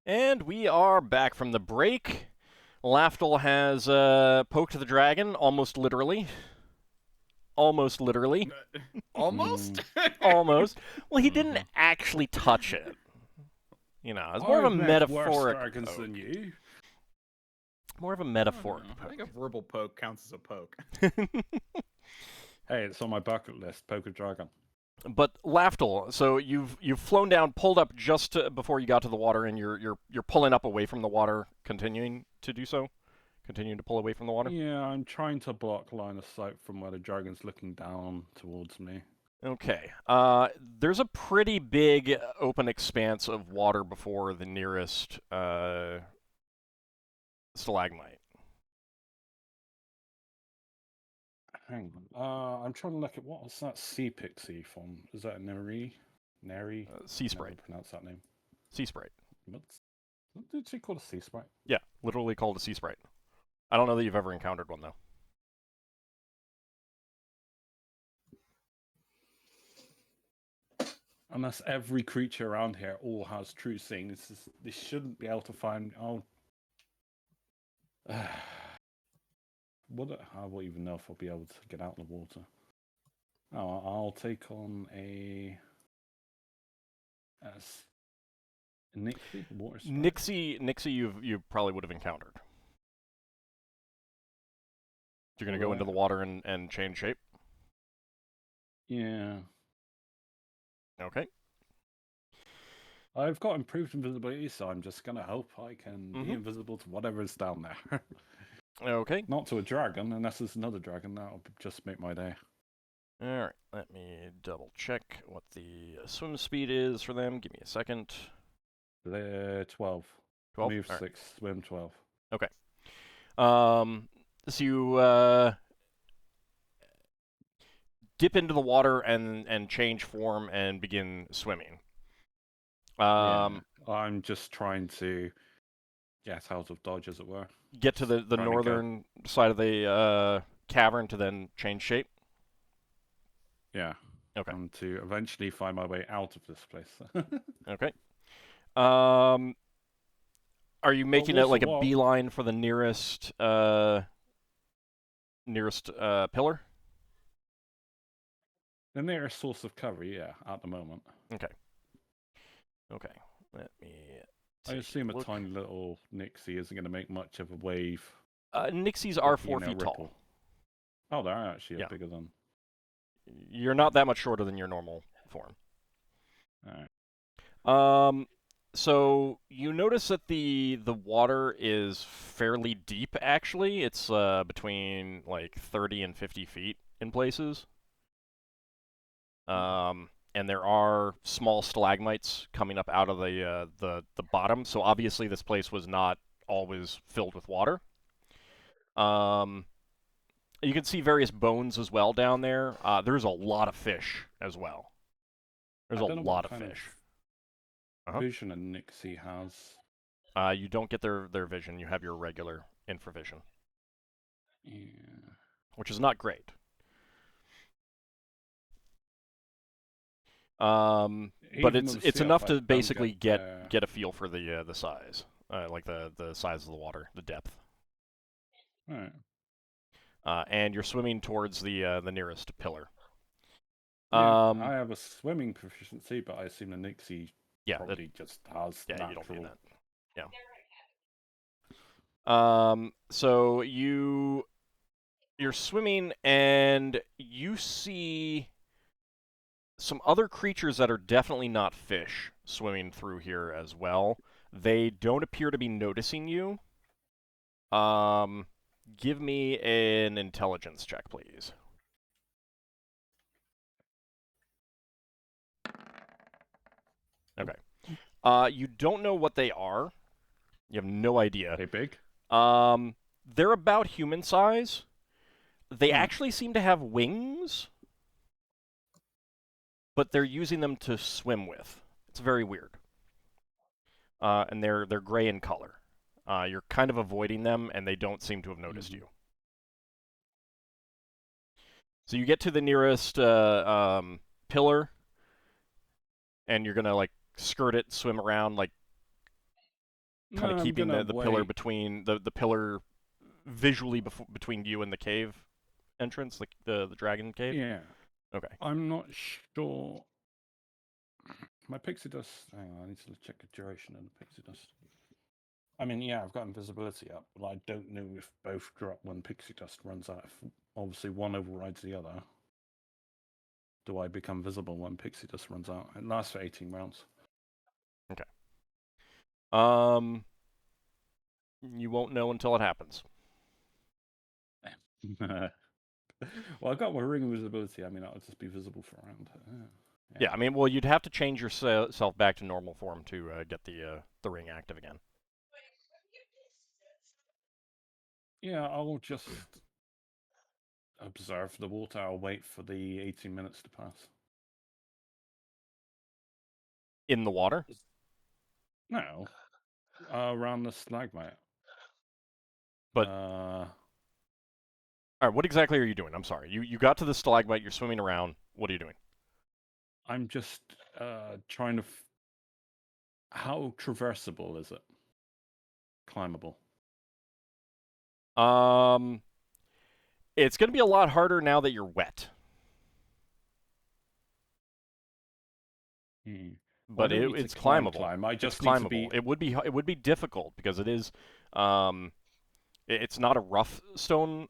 And we are back from the break. Lafdul has poked the dragon, almost literally. Almost literally. Almost? Almost. Well, he didn't Mhm. actually touch it. You know, it's more of a I've met worse metaphoric dragons poke. than you. More of a I don't metaphoric know. I poke. think a verbal poke counts as a poke. Hey, it's on my bucket list. Poke a dragon. But Lafdul, so you've flown down, pulled up just before you got to the water, and you're pulling up away from the water, continuing to do so, continuing to pull away from the water. Yeah, I'm trying to block line of sight from where the dragon's looking down towards me. Okay. There's a pretty big open expanse of water before the nearest stalagmite. Hang on. I'm trying to look at what was that sea pixie from? Is that Neri? Neri? Sea Never sprite. pronounce that name. Sea sprite. What did she call a sea sprite? Yeah, literally called a sea sprite. I don't know that you've ever encountered one though. Unless every creature around here all has true seeing, this shouldn't be able to find. Oh, I won't even know if I'll be able to get out of the water. Oh, I'll take on a Nixie water sprite. Nixie, you probably would have encountered. You're gonna go into the water and change shape. Yeah. Okay. I've got improved invisibility, so I'm just gonna hope I can be invisible to whatever is down there. Okay. Not to a dragon, unless there's another dragon. That'll just make my day. Alright, let me double check what the swim speed is for them. Give me a second. They're 12. 12? Move All 6, swim 12. Okay. So you dip into the water and change form and begin swimming. Yeah, I'm just trying to get out of dodge, as it were. Get to the northern side of the cavern to then change shape. Yeah. Okay. And to eventually find my way out of this place. Okay. Are you making it like a beeline for the nearest pillar? The nearest source of cover, yeah, at the moment. Okay. Okay. Let me. I assume a tiny little Nixie isn't going to make much of a wave. Nixies are 4 feet tall. Oh, they're actually bigger than. You're not that much shorter than your normal form. All right. So you notice that the water is fairly deep. Actually, it's between like 30 and 50 feet in places. And there are small stalagmites coming up out of the bottom. So obviously this place was not always filled with water. You can see various bones as well down there. There's a lot of fish as well. There's a lot of fish. Vision a Nixie has. You don't get their vision. You have your regular infravision. Yeah. Which is not great. But it's enough to basically get a feel for the size, like the size of the water, the depth. All right. And you're swimming towards the nearest pillar. Yeah, I have a swimming proficiency, but I assume the Nixie probably just has natural. You don't need that. Yeah. So you're swimming and you see some other creatures that are definitely not fish swimming through here as well. They don't appear to be noticing you. Give me an intelligence check, please. Okay. You don't know what they are. You have no idea. They big? They're about human size. They actually seem to have wings, but they're using them to swim with. It's very weird. And they're gray in color. You're kind of avoiding them, and they don't seem to have noticed you. So you get to the nearest pillar, and you're gonna like skirt it, swim around, like kind of I'm keeping gonna the pillar wait. between the pillar visually between you and the cave entrance, the dragon cave? Yeah. Okay. I'm not sure. My pixie dust. Hang on, I need to check the duration of the pixie dust. I mean, yeah, I've got invisibility up, but I don't know if both drop when pixie dust runs out. If obviously one overrides the other. Do I become visible when pixie dust runs out? It lasts for 18 rounds. Okay. You won't know until it happens. Well, I've got my ring invisibility. I mean, I'll just be visible for a round. Yeah, I mean, well, you'd have to change yourself back to normal form to get the ring active again. Yeah, I'll just observe the water. I'll wait for the 18 minutes to pass. In the water? No, around the stalagmite. But Uh, all right, what exactly are you doing? I'm sorry. You got to the stalagmite. You're swimming around. What are you doing? I'm just trying to. How traversable is it? Climbable. It's going to be a lot harder now that you're wet. Well, I But don't need it's to climbable. climb. I It's just need to climbable. be. It would be difficult because it is it's not a rough stone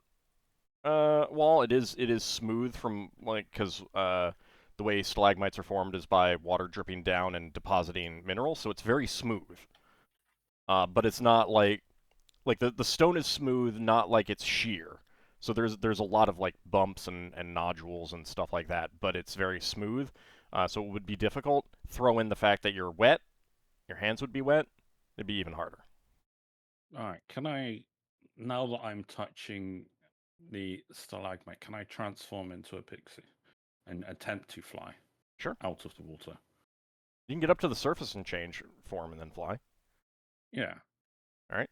wall. It is smooth from because the way stalagmites are formed is by water dripping down and depositing minerals, so it's very smooth. But it's not like the stone is smooth, not like it's sheer. So there's a lot of like bumps and nodules and stuff like that, but it's very smooth. So it would be difficult. Throw in the fact that you're wet, your hands would be wet, it'd be even harder. All right. Can I, now that I'm touching the stalagmite, can I transform into a pixie and attempt to fly Sure. out of the water? You can get up to the surface and change form and then fly. Yeah. All right.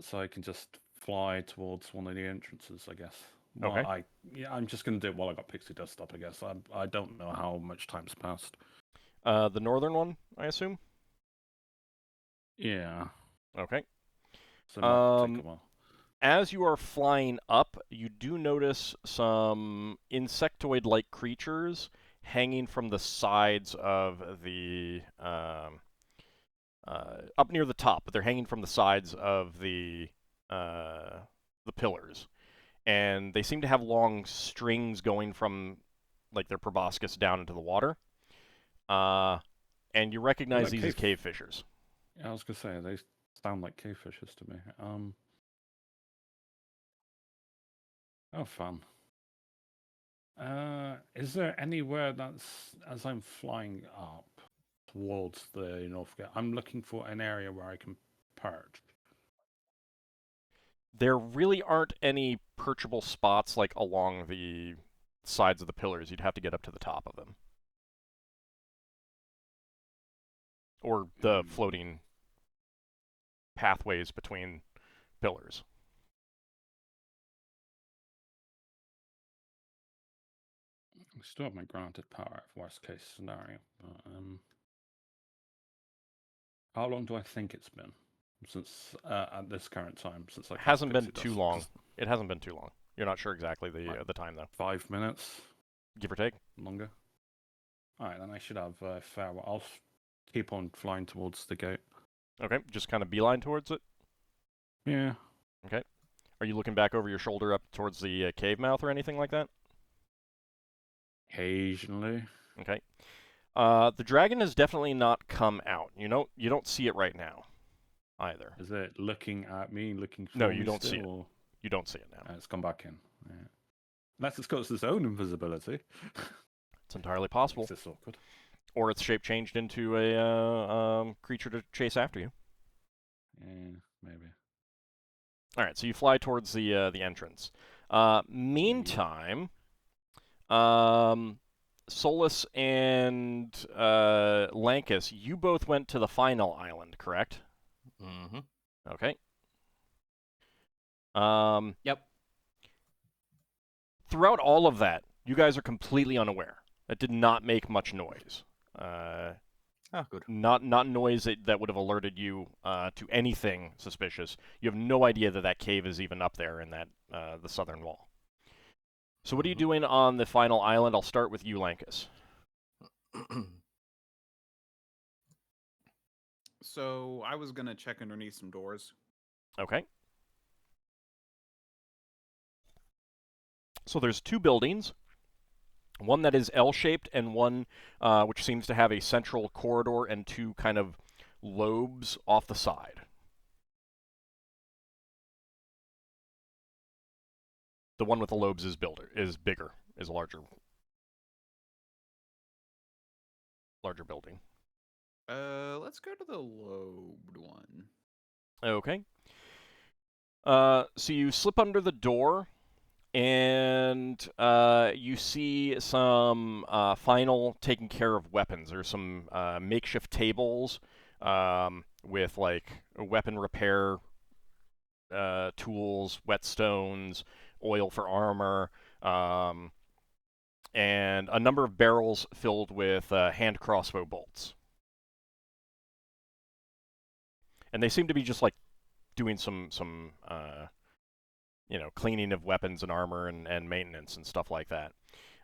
So I can just fly towards one of the entrances, I guess. Well, Okay. I'm just gonna do it while I got pixie dust up, I guess. I don't know how much time's passed. The northern one, I assume. Yeah. Okay. So it might take a Um, while. as you are flying up, you do notice some insectoid-like creatures hanging from the sides of up near the top, but they're hanging from the sides of the pillars, and they seem to have long strings going from like their proboscis down into the water. And you They're recognize like these as cave fishers. Yeah, I was gonna say they sound like cave fishes to me. Oh, fun. Is there anywhere that's as I'm flying up towards the North Gate? I'm looking for an area where I can perch. There really aren't any perchable spots like along the sides of the pillars. You'd have to get up to the top of them. Or the floating pathways between pillars. I still have my granted power if worst case scenario. But, how long do I think it's been since at this current time since I cast Hasn't been Pixie too Dust? long. It hasn't been too long. You're not sure exactly the time though. 5 minutes, Give or take. longer. All right, then I should have fair. I'll keep on flying towards the gate. Okay, just kind of beeline towards it. Yeah. Okay. Are you looking back over your shoulder up towards the cave mouth or anything like that? Occasionally. Okay. The dragon has definitely not come out. You don't see it right now, either. Is it looking at me, looking for No, me you don't still, see it. or You don't see it now. it's gone back in? Yeah. Unless it's got its own invisibility. It's entirely possible. Makes this awkward. Or its shape changed into a creature to chase after you. Yeah, maybe. All right, so you fly towards the entrance. Meantime, Solas and Lankas, you both went to the final island, correct? Mm-hmm. Okay. Yep. Throughout all of that, you guys are completely unaware. It did not make much noise. Oh, good. Not noise that would have alerted you to anything suspicious. You have no idea that that cave is even up there in that the southern wall. So what are you doing on the final island? I'll start with you, Lankas. So I was gonna check underneath some doors. Okay. So there's two buildings. One that is L-shaped and one which seems to have a central corridor and two kind of lobes off the side. The one with the lobes is bigger, is a larger building. Let's go to the lobed one. Okay. So you slip under the door, and you see some final taking care of weapons. There's some makeshift tables with like weapon repair tools, whetstones, oil for armor, and a number of barrels filled with hand crossbow bolts. And they seem to be just like doing some cleaning of weapons and armor and maintenance and stuff like that.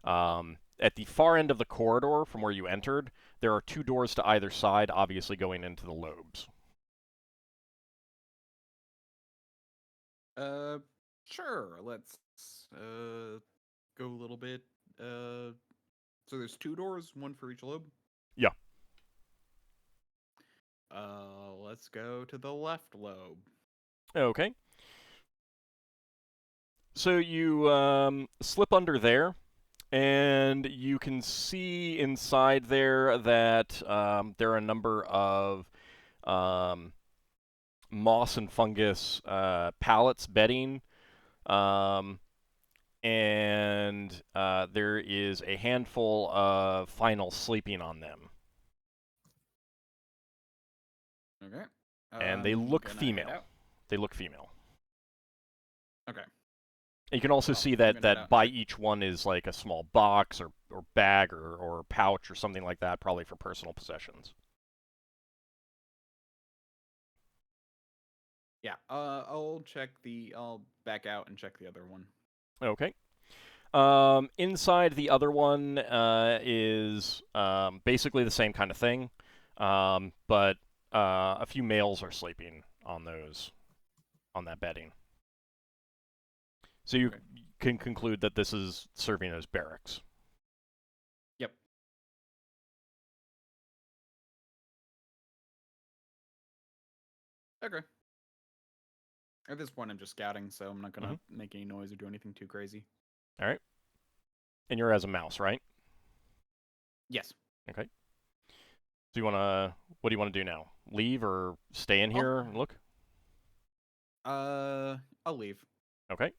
At the far end of the corridor from where you entered, there are two doors to either side, obviously going into the lobes. Sure. Let's go a little bit. So there's two doors, one for each lobe. Yeah. Let's go to the left lobe. Okay. So you slip under there, and you can see inside there that there are a number of moss and fungus pallets, bedding, and there is a handful of final sleeping on them. Okay. And they look female. They look female. Okay. You can also see that by each one is like a small box or bag or pouch or something like that, probably for personal possessions. Yeah. I'll back out and check the other one. Okay. Inside the other one is basically the same kind of thing, but a few males are sleeping on that bedding. So you can conclude that this is serving as barracks. Yep. Okay. At this point, I'm just scouting, so I'm not gonna make any noise or do anything too crazy. All right. And you're as a mouse, right? Yes. Okay. So what do you want to do now? Leave or stay in here and look? I'll leave. Okay.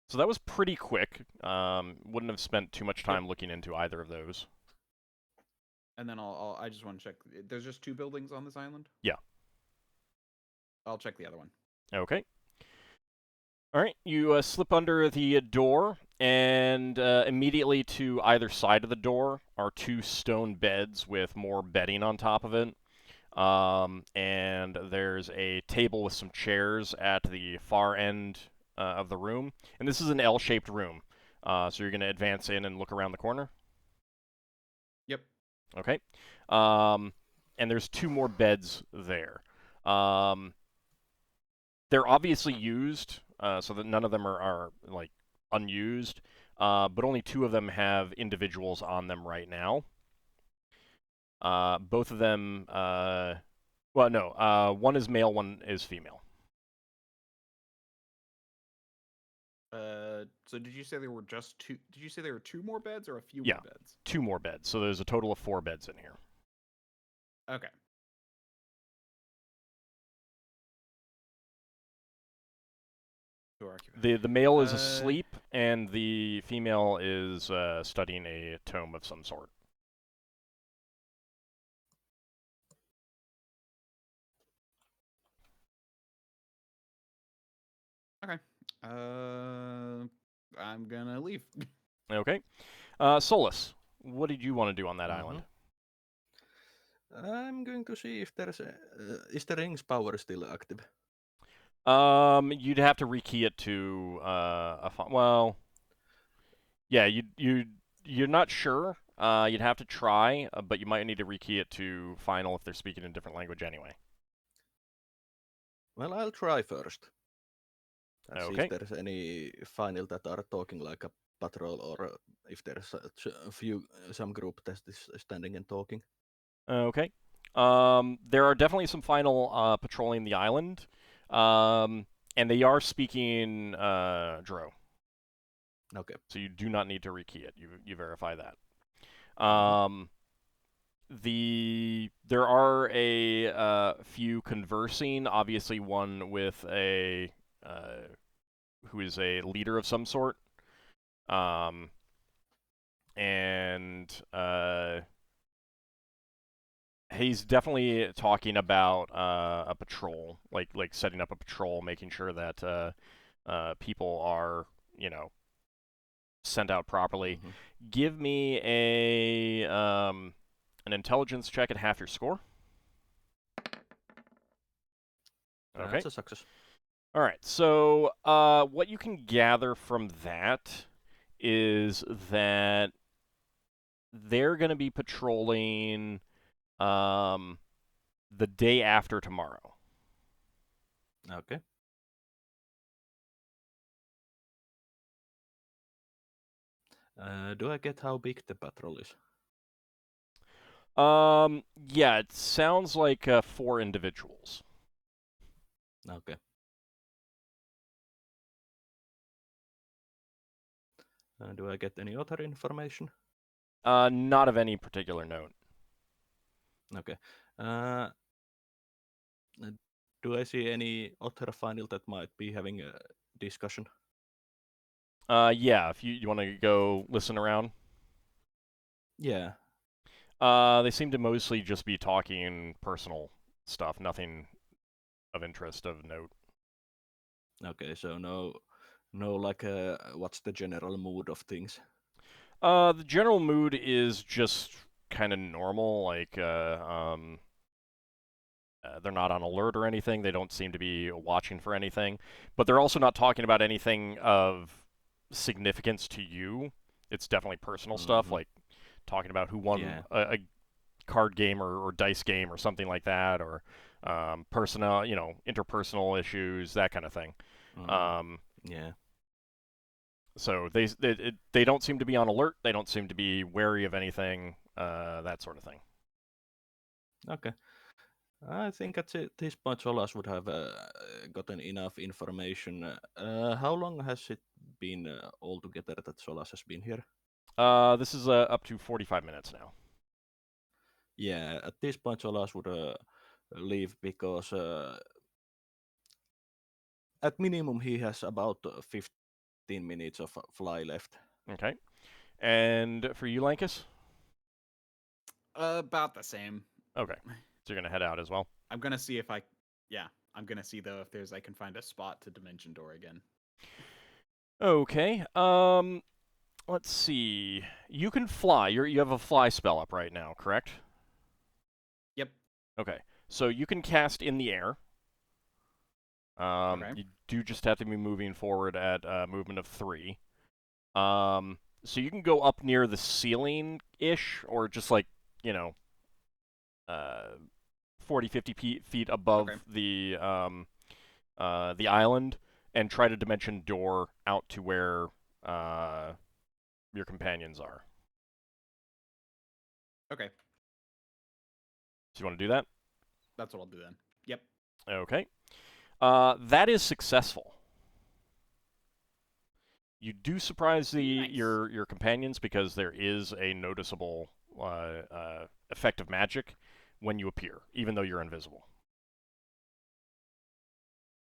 So that was pretty quick. Wouldn't have spent too much time looking into either of those. And then I just want to check. There's just two buildings on this island? Yeah. I'll check the other one. Okay. All right. You slip under the door, and immediately to either side of the door are two stone beds with more bedding on top of it. And there's a table with some chairs at the far end of the room. And this is an L-shaped room. So you're going to advance in and look around the corner? Yep. Okay. And there's two more beds there. They're obviously used, so that none of them are like unused, but only two of them have individuals on them right now. Both of them, well, no, one is male, one is female. So did you say there were just two? Did you say there were two more beds or a few Yeah, more beds? two more beds. So there's a total of 4 beds in here. Okay. The male is asleep, and the female is studying a tome of some sort. Okay. I'm gonna leave. Okay. Solas, what did you want to do on that island? I'm going to see if there's is the ring's power still active? You'd have to rekey it to well, yeah, you're not sure. You'd have to try, but you might need to rekey it to final if they're speaking in a different language anyway. Well, I'll try first. And see if Okay. there's any final that are talking like a patrol, or if there's some group that is standing and talking. Okay. There are definitely some final patrolling the island, and they are speaking Dro. Okay. So you do not need to rekey it. You verify that. Mm-hmm. There are a few conversing. Obviously, one with a who is a leader of some sort, and he's definitely talking about a patrol, like setting up a patrol, making sure that people are sent out properly. Mm-hmm. Give me an intelligence check at half your score. Okay. That's a success. All right. So what you can gather from that is that they're going to be patrolling the day after tomorrow. Okay. Do I get how big the patrol is? Yeah, it sounds like 4 individuals. Okay. Do I get any other information? Not of any particular note. Okay. Uh, do I see any other final that might be having a discussion? Yeah, if you want to go listen around. Yeah. They seem to mostly just be talking personal stuff, nothing of interest of note. Okay, so no like what's the general mood of things? The general mood is just kind of normal, like they're not on alert or anything. They don't seem to be watching for anything, but they're also not talking about anything of significance to you. It's definitely personal stuff, Mm-hmm. like talking about who won Yeah. a card game or dice game or something like that, or personal, interpersonal issues, that kind of thing. Mm-hmm. Um, Yeah. so they don't seem to be on alert. They don't seem to be wary of anything, that sort of thing. Okay. I think at this point Solas would have gotten enough information. How long has it been altogether that Solas has been here? This is up to 45 minutes now. Yeah, at this point Solas would leave because at minimum he has about 15 minutes of fly left. Okay. And for you, Lankas? About the same. Okay. So you're gonna head out as well. I'm gonna see if I'm gonna see though if I can find a spot to Dimension Door again. Okay. Let's see. You can fly. You have a fly spell up right now, correct? Yep. Okay. So you can cast in the air. Okay. You do just have to be moving forward at a movement of 3. So you can go up near the ceiling-ish, or just like, you know, 40, 50 feet above Okay. the island, and try to dimension door out to where your companions are. Okay. So you want to do that? That's what I'll do then. Yep. Okay. That is successful. You do surprise Nice. your companions because there is a noticeable effect of magic when you appear, even though you're invisible.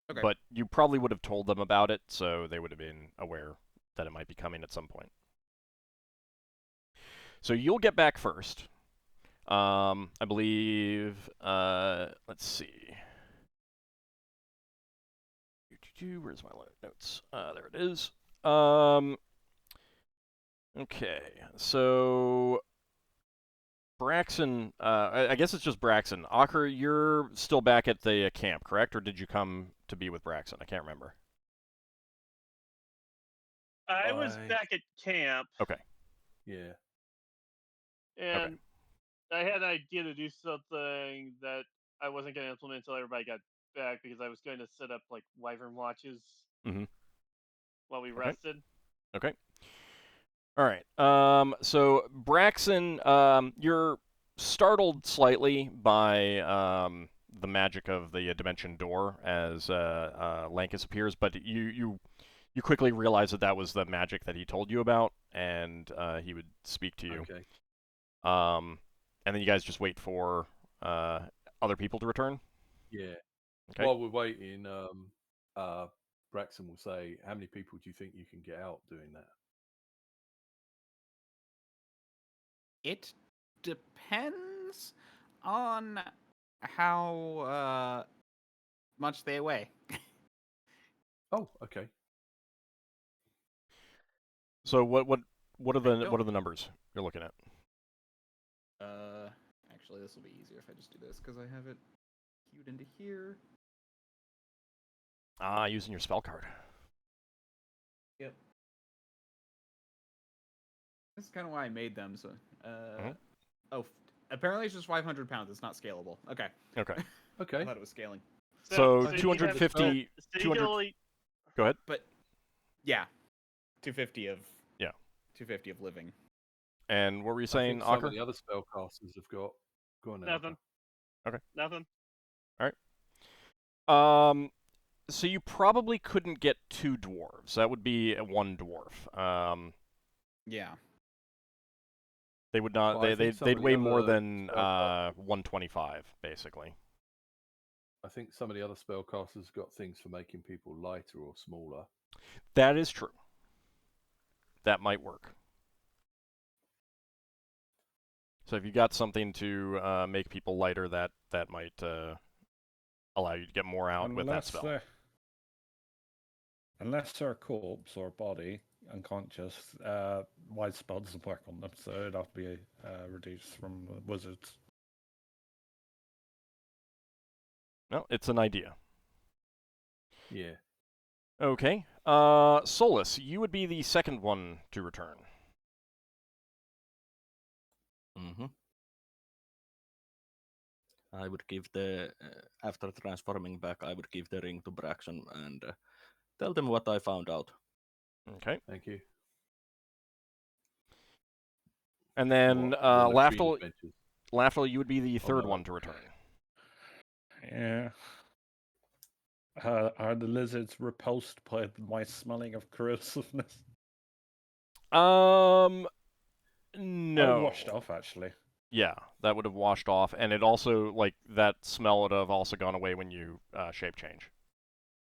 Okay. But you probably would have told them about it, so they would have been aware that it might be coming at some point. So you'll get back first. I believe. Let's see. Where's my notes? There it is. Okay, so Braxon, I guess it's just Braxon. Ockar, you're still back at the camp, correct? Or did you come to be with Braxon? I can't remember. I was back at camp. Okay. Yeah. And I had an idea to do something that I wasn't going to implement until everybody got back because I was going to set up like wyvern watches while we rested. Okay. All right. So Braxon, you're startled slightly by the magic of the dimension door as Lankas appears, but you quickly realize that was the magic that he told you about, and he would speak to you. Okay. And then you guys just wait for other people to return? Yeah. Okay. While we're waiting, Braxon will say, how many people do you think you can get out doing that? It depends on how much they weigh. Oh, okay. So what are the numbers you're looking at? Actually, this will be easier if I just do this because I have it queued into here. Using your spell card. Yep. This is kind of why I made them. So, oh, apparently it's just 500 pounds. It's not scalable. Okay. Okay. Okay. I thought it was scaling. So you have- 250. so you 200. can only- Go ahead. But yeah, 250 of 250 of living. And what were you saying, Some Ockar? of the other spellcasters have got. Go on then. Nothing. Okay. Nothing. So you probably couldn't get 2 dwarves. That would be 1 dwarf. Yeah. They would not. Well, I think some they'd of the weigh more other than spellcasters- 125, basically. I think some of the other spellcasters got things for making people lighter or smaller. That is true. That might work. So if you got something to make people lighter, that might allow you to get more out with that spell. Unless they're a corpse or a body, unconscious, wide spell doesn't work on them, so it'd have to be reduced from wizards. No, it's an idea. Yeah. Okay. Solas, you would be the second one to return. Mm-hmm. I would give the after transforming back, I would give the ring to Braxon and tell them what I found out. Okay. Thank you. And then What, one of three Lafdul, adventures? you would be the third no. one to return. Yeah. Are the lizards repulsed by my smelling of corrosiveness? No. Oh, washed off, actually. Yeah, that would have washed off, and it also, like, that smell would have also gone away when you shape change,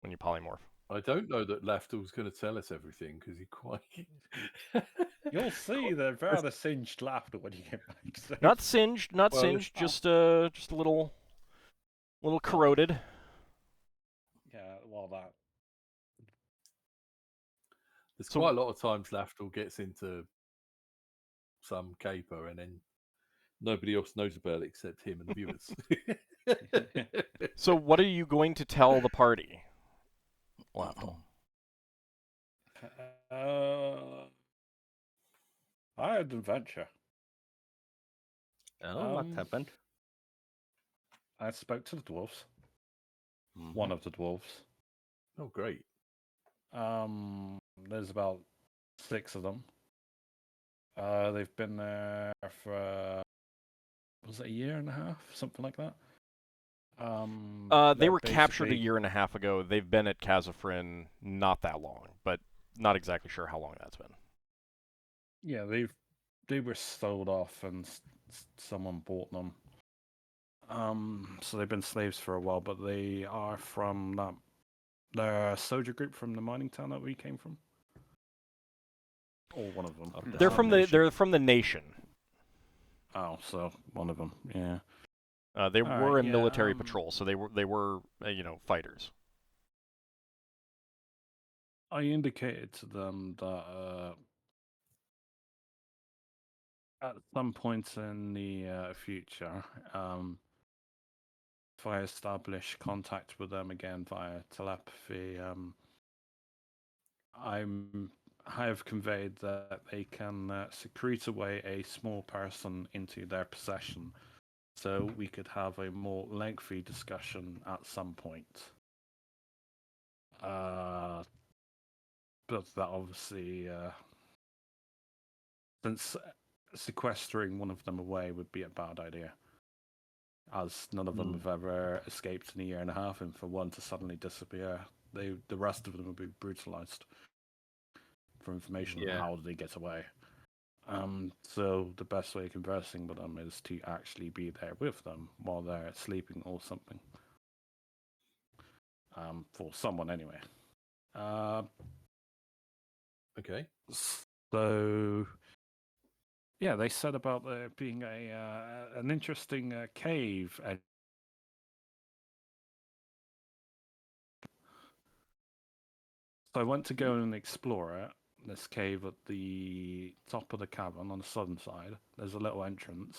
when you polymorph. I don't know that Lafdul's going to tell us everything because he quite. You'll see the rather singed laughter when you get back. So. Not singed, Well, it's singed, just a little corroded. Yeah, well, that. There's So- quite a lot of times Lafdul gets into some caper and then nobody else knows about it except him and the viewers. So what are you going to tell the party, Lafdul? I had an adventure. Oh, what happened? I spoke to the dwarves. Mhm. One of the dwarves. Oh, great. There's about 6 of them. They've been there for was it a year and a half, something like that. They they're were captured a basically- year and a half ago. They've been at Kazafrin not that long, but not exactly sure how long that's been. Yeah, they were sold off, and someone bought them. So they've been slaves for a while, but they are from that. They're a soldier group from the mining town that we came from. Or one of them. Of the They're from the Foundation. they're from the nation. Oh, so one of them, yeah. They All were right, in yeah, military patrol, so they were fighters. I indicated to them that at some point in the future, if I establish contact with them again via telepathy, I have conveyed that they can secrete away a small person into their possession, so we could have a more lengthy discussion at some point. But that obviously, since sequestering one of them away would be a bad idea, as none of them have ever escaped in a year and a half, and for one to suddenly disappear, the rest of them would be brutalized for information on how they get away. So the best way of conversing with them is to actually be there with them while they're sleeping or something. For someone anyway. Okay. So yeah, they said about there being an interesting cave. So I went to go and explore it. This cave at the top of the cavern on the southern side. There's a little entrance.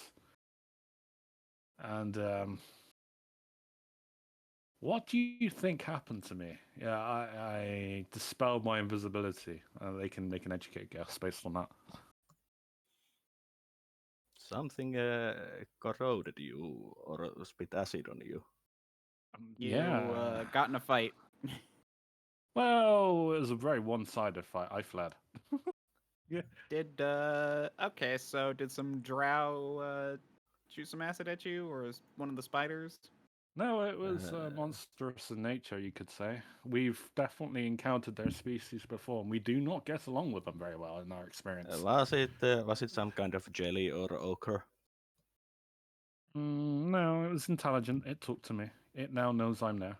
And what do you think happened to me? Yeah, I dispelled my invisibility. They can make an educated guess based on that. Something corroded you or spit acid on you. Yeah. Got in a fight. Well, it was a very one-sided fight. I fled. Yeah. Okay, so did some drow shoot some acid at you, or is one of the spiders? No, it was monstrous in nature, you could say. We've definitely encountered their species before, and we do not get along with them very well in our experience. Was it some kind of jelly or ochre? No, it was intelligent. It talked to me. It now knows I'm there.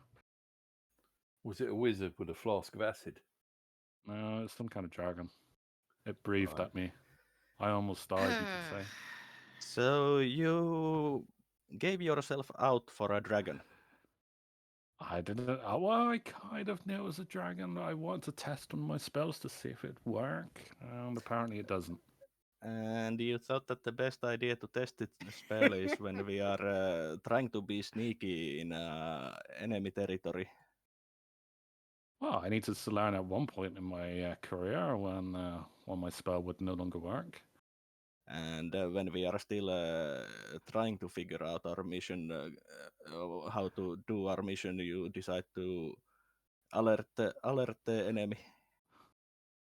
Was it a wizard with a flask of acid? No, it's some kind of dragon. It breathed Right. at me. I almost died, you could say. So you gave yourself out for a dragon. I didn't. Well, I kind of knew it was a dragon. I wanted to test on my spells to see if it'd work, and apparently it doesn't. And you thought that the best idea to test the spell is when we are trying to be sneaky in enemy territory. Well, I needed to learn at one point in my career when my spell would no longer work. And when we are still trying to figure out our mission, how to do our mission, you decide to alert the enemy.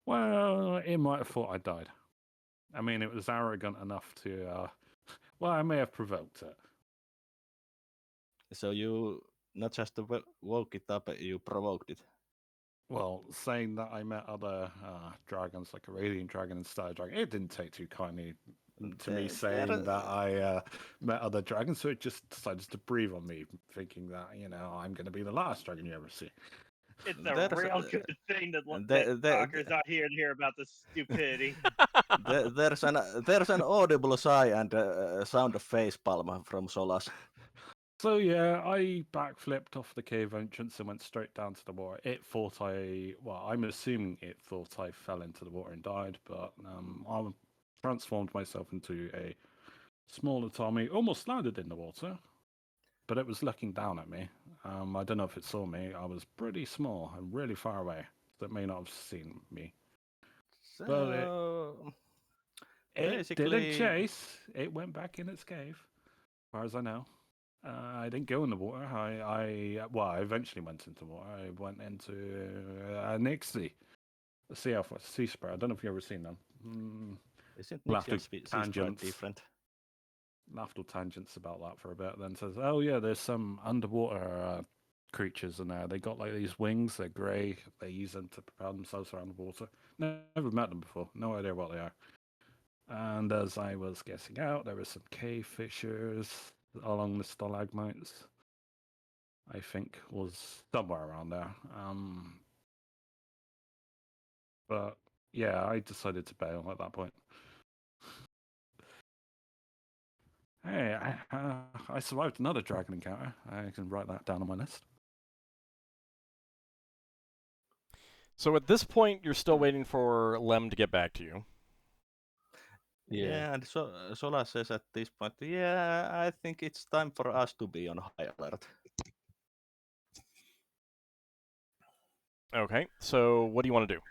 Well, it might have thought I died. I mean, it was arrogant enough to. Well, I may have provoked it. So you not just woke it up, you provoked it. Well, saying that I met other dragons, like a radiant dragon and star dragon, it didn't take too kindly to me saying that I met other dragons, so it just decided to breathe on me, thinking that, I'm going to be the last dragon you ever see. It's a real good thing that Ockar's not here to hear about this stupidity. There's an audible sigh and sound of facepalm from Solas. So yeah, I backflipped off the cave entrance and went straight down to the water. It thought I'm assuming it thought I fell into the water and died, but I transformed myself into a smaller Tommy, almost landed in the water, but it was looking down at me. I don't know if it saw me. I was pretty small and really far away, so it may not have seen me. So, but it didn't chase. It went back in its cave, as far as I know. I didn't go in the water. I eventually went into water. I went into Nixie, the sea spray. I don't know if you've ever seen them. Isn't Nixie and sea spray different? Lafdul tangents about that for a bit, then says, "Oh yeah, there's some underwater creatures in there. They got like these wings. They're grey. They use them to propel themselves around the water. Never met them before. No idea what they are." And as I was guessing out, there were some cave fissures along the stalagmites, I think, was somewhere around there. But yeah, I decided to bail at that point. Hey, I survived another dragon encounter. I can write that down on my list. So at this point, you're still waiting for Lem to get back to you. Yeah, and Solas says at this point, yeah, I think it's time for us to be on high alert. Okay, so what do you want to do?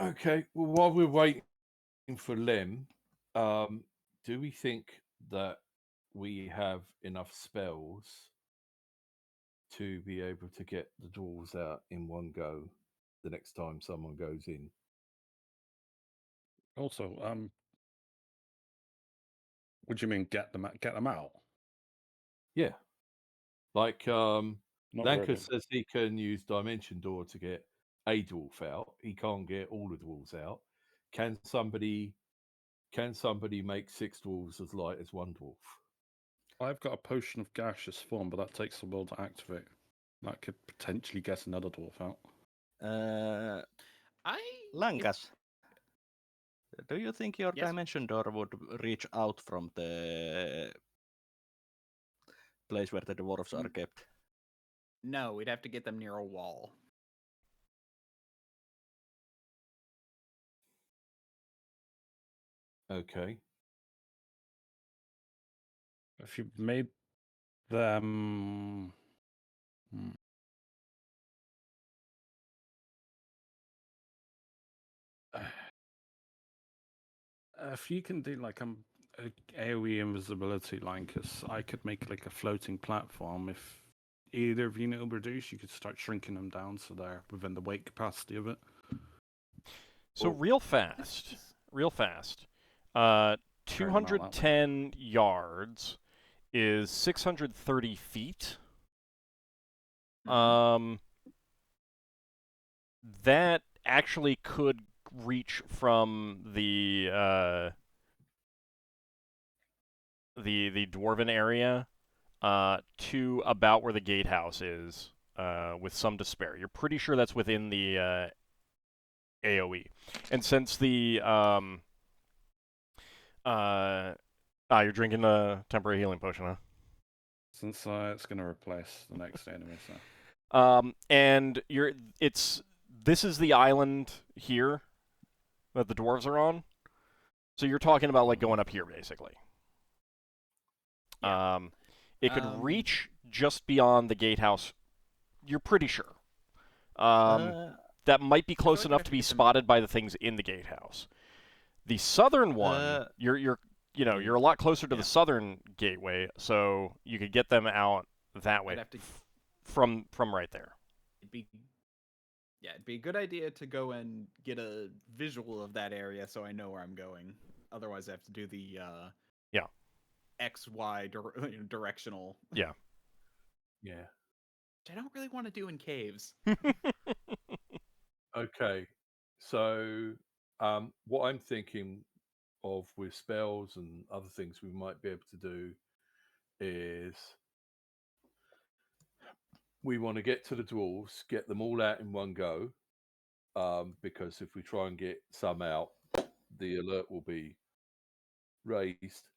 Okay, well, while we're waiting for Lem, do we think that we have enough spells to be able to get the dwarves out in one go the next time someone goes in? Also, what do you mean get them out? Yeah. Like Not Lankas really. says he can use Dimension Door to get a dwarf out. He can't get all the dwarves out. Can somebody make 6 dwarves as light as 1 dwarf? I've got a potion of gaseous form, but that takes a while to activate. That could potentially get another dwarf out. Lankas, do you think your Yes. dimension door would reach out from the place where the dwarves are kept? No, we'd have to get them near a wall. Okay. If you made them... If you can do like a AoE invisibility line, because I could make like a floating platform. If either of you know reduce, you could start shrinking them down so they're within the weight capacity of it. So Well, real fast. 210 yards is 630 feet. That actually could reach from the dwarven area to about where the gatehouse is, with some despair. You're pretty sure that's within the AoE. And since the you're drinking a temporary healing potion, huh? Since it's going to replace the next enemy, so. And this is the island here that the dwarves are on. So you're talking about like going up here, basically. Yeah. It could reach just beyond the gatehouse. You're pretty sure. That might be close like enough I'd to be get them- spotted by the things in the gatehouse. The southern one, you're a lot closer to the southern gateway, so you could get them out that way I'd have to- from right there. It'd be a good idea to go and get a visual of that area so I know where I'm going. Otherwise, I have to do the XY directional. Yeah. Yeah. Which I don't really want to do in caves. Okay. So, what I'm thinking of with spells and other things we might be able to do is we want to get to the dwarves, get them all out in one go, because if we try and get some out, the alert will be raised.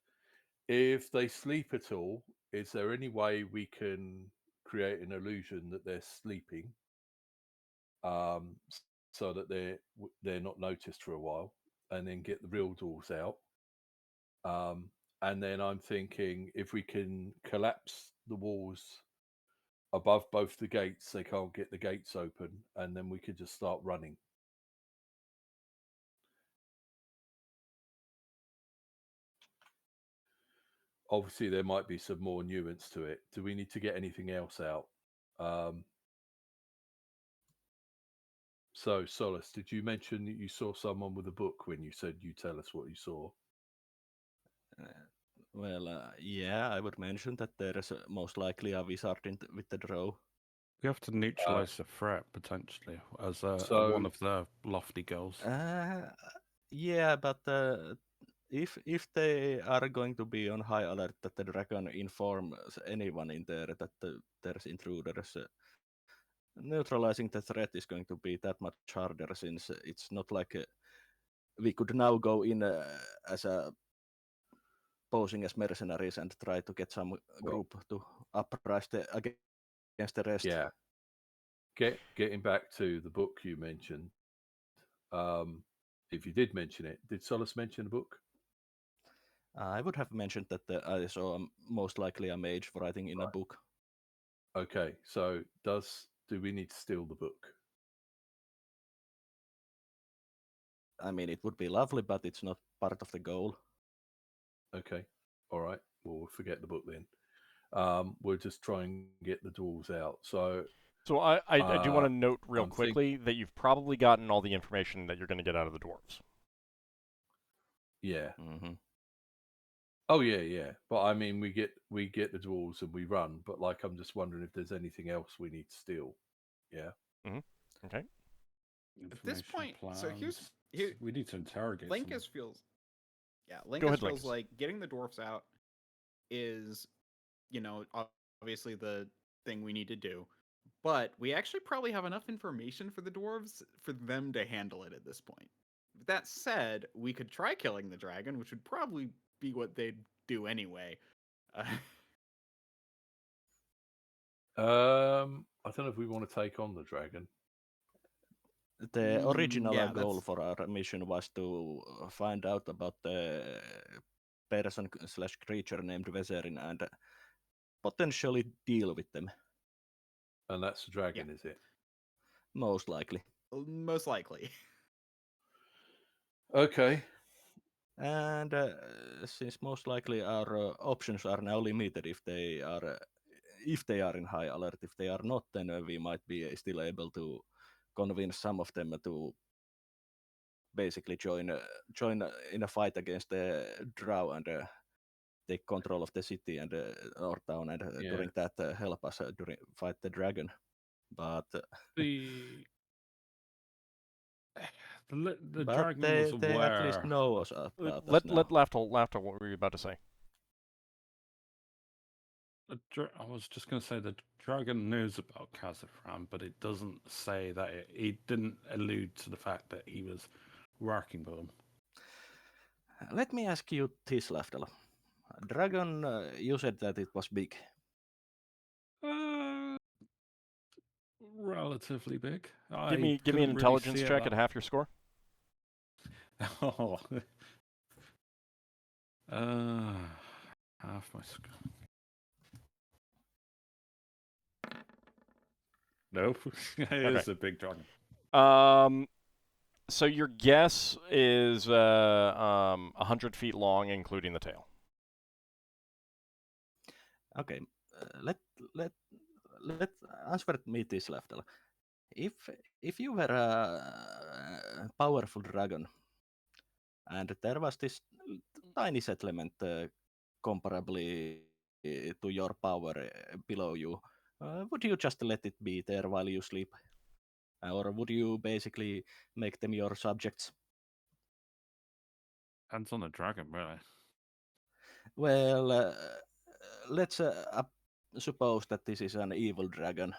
If they sleep at all, is there any way we can create an illusion that they're sleeping, so that they're not noticed for a while, and then get the real dwarves out? And then I'm thinking if we can collapse the walls above both the gates, they can't get the gates open, and then we could just start running. Obviously, there might be some more nuance to it. Do we need to get anything else out? So, Solas, did you mention that you saw someone with a book when you said you tell us what you saw? Yeah, I would mention that there is most likely a wizard with the draw. We have to neutralize the threat potentially as one of the lofty goals. Yeah, but if they are going to be on high alert that the dragon informs anyone in there that there's intruders, neutralizing the threat is going to be that much harder, since it's not like we could now go in as a posing as mercenaries and try to get some group to uprise against the rest. Yeah. Getting back to the book you mentioned, If you did mention it, did Solas mention the book? I would have mentioned that I saw most likely a mage writing in a book. Okay, so do we need to steal the book? I mean, it would be lovely, but it's not part of the goal. Okay, all right. Well, we'll forget the book then. We'll just try and get the dwarves out. So I do want to note real I'm quickly that you've probably gotten all the information that you're going to get out of the dwarves. yeah. Mm-hmm. Oh yeah. But I mean, we get the dwarves and we run. But like, I'm just wondering if there's anything else we need to steal. Yeah. Okay. At this point, so here's we need to interrogate. Lankas feels, Go Lankas ahead, feels Lankas. like getting the dwarfs out is, obviously the thing we need to do, but we actually probably have enough information for the dwarves for them to handle it at this point. That said, we could try killing the dragon, which would probably be what they'd do anyway. I don't know if we want to take on the dragon. The original yeah, goal that's- for our mission was to find out about the person/creature named Veserin and potentially deal with them, And that's the dragon, is it? most likely. Most likely. Okay. And since most likely our options are now limited if they are in high alert. If they are not, then we might be still able to convince some of them to basically join in a fight against the drow and take control of the city and our town, and during that help us during fight the dragon. But The but dragon they was they at least aware. know us about us Let now. Lafdul, what were you about to say? I was just going to say the dragon knows about Khazafran, but it doesn't say that it didn't allude to the fact that he was working with him. Let me ask you this, Lafdul. Dragon, you said that it was big. Relatively big. Give me an intelligence check at half your score. Oh. Half my score. Nope. It is a big dragon. So your guess is 100 feet long, including the tail. Okay, let answer me this, Lafdul. If you were a powerful dragon and there was this tiny settlement comparably to your power below you, would you just let it be there while you sleep? Or would you basically make them your subjects? Depends on the dragon, really. Well, let's suppose that this is an evil dragon,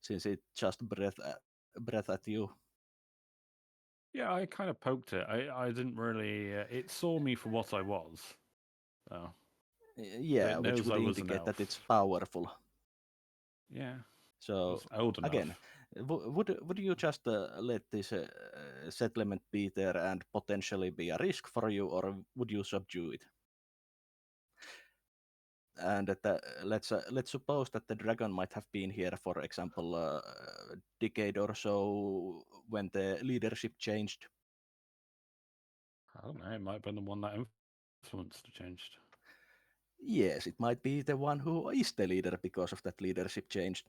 since it just breath at you. Yeah, I kind of poked it. I didn't really. It saw me for what I was. So. Yeah, It which knows would I was an indicate that elf. it's powerful. Yeah. So It's old enough. again, would you just let this settlement be there and potentially be a risk for you, or would you subdue it? And that, let's suppose that the dragon might have been here, for example, a decade or so when the leadership changed. I don't know. It might have been the one that influenced the change. Yes, it might be the one who is the leader because of that leadership change.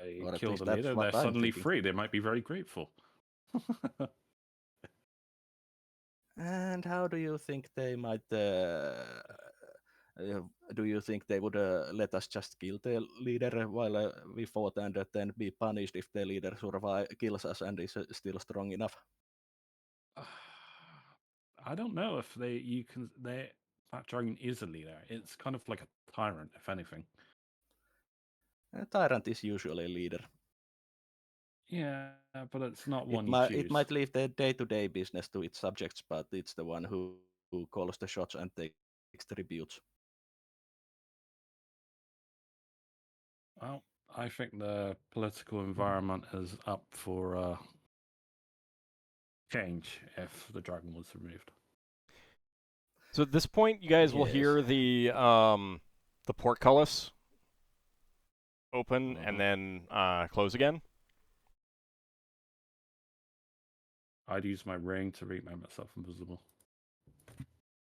They Or at kill least the that's leader. what They're I'm suddenly thinking. free. They might be very grateful. And how do you think they might? Do you think they would let us just kill the leader while we fought, and then be punished if the leader kills us and is still strong enough? I don't know if that dragon is a leader. It's kind of like a tyrant, if anything. A tyrant is usually a leader. Yeah, but it's not one you choose. It might leave the day-to-day business to its subjects, but it's the one who calls the shots and takes tributes. Well, I think the political environment is up for change if the dragon was removed. So at this point, you guys will Yes. hear the portcullis open and then close again. I'd use my ring to make myself invisible.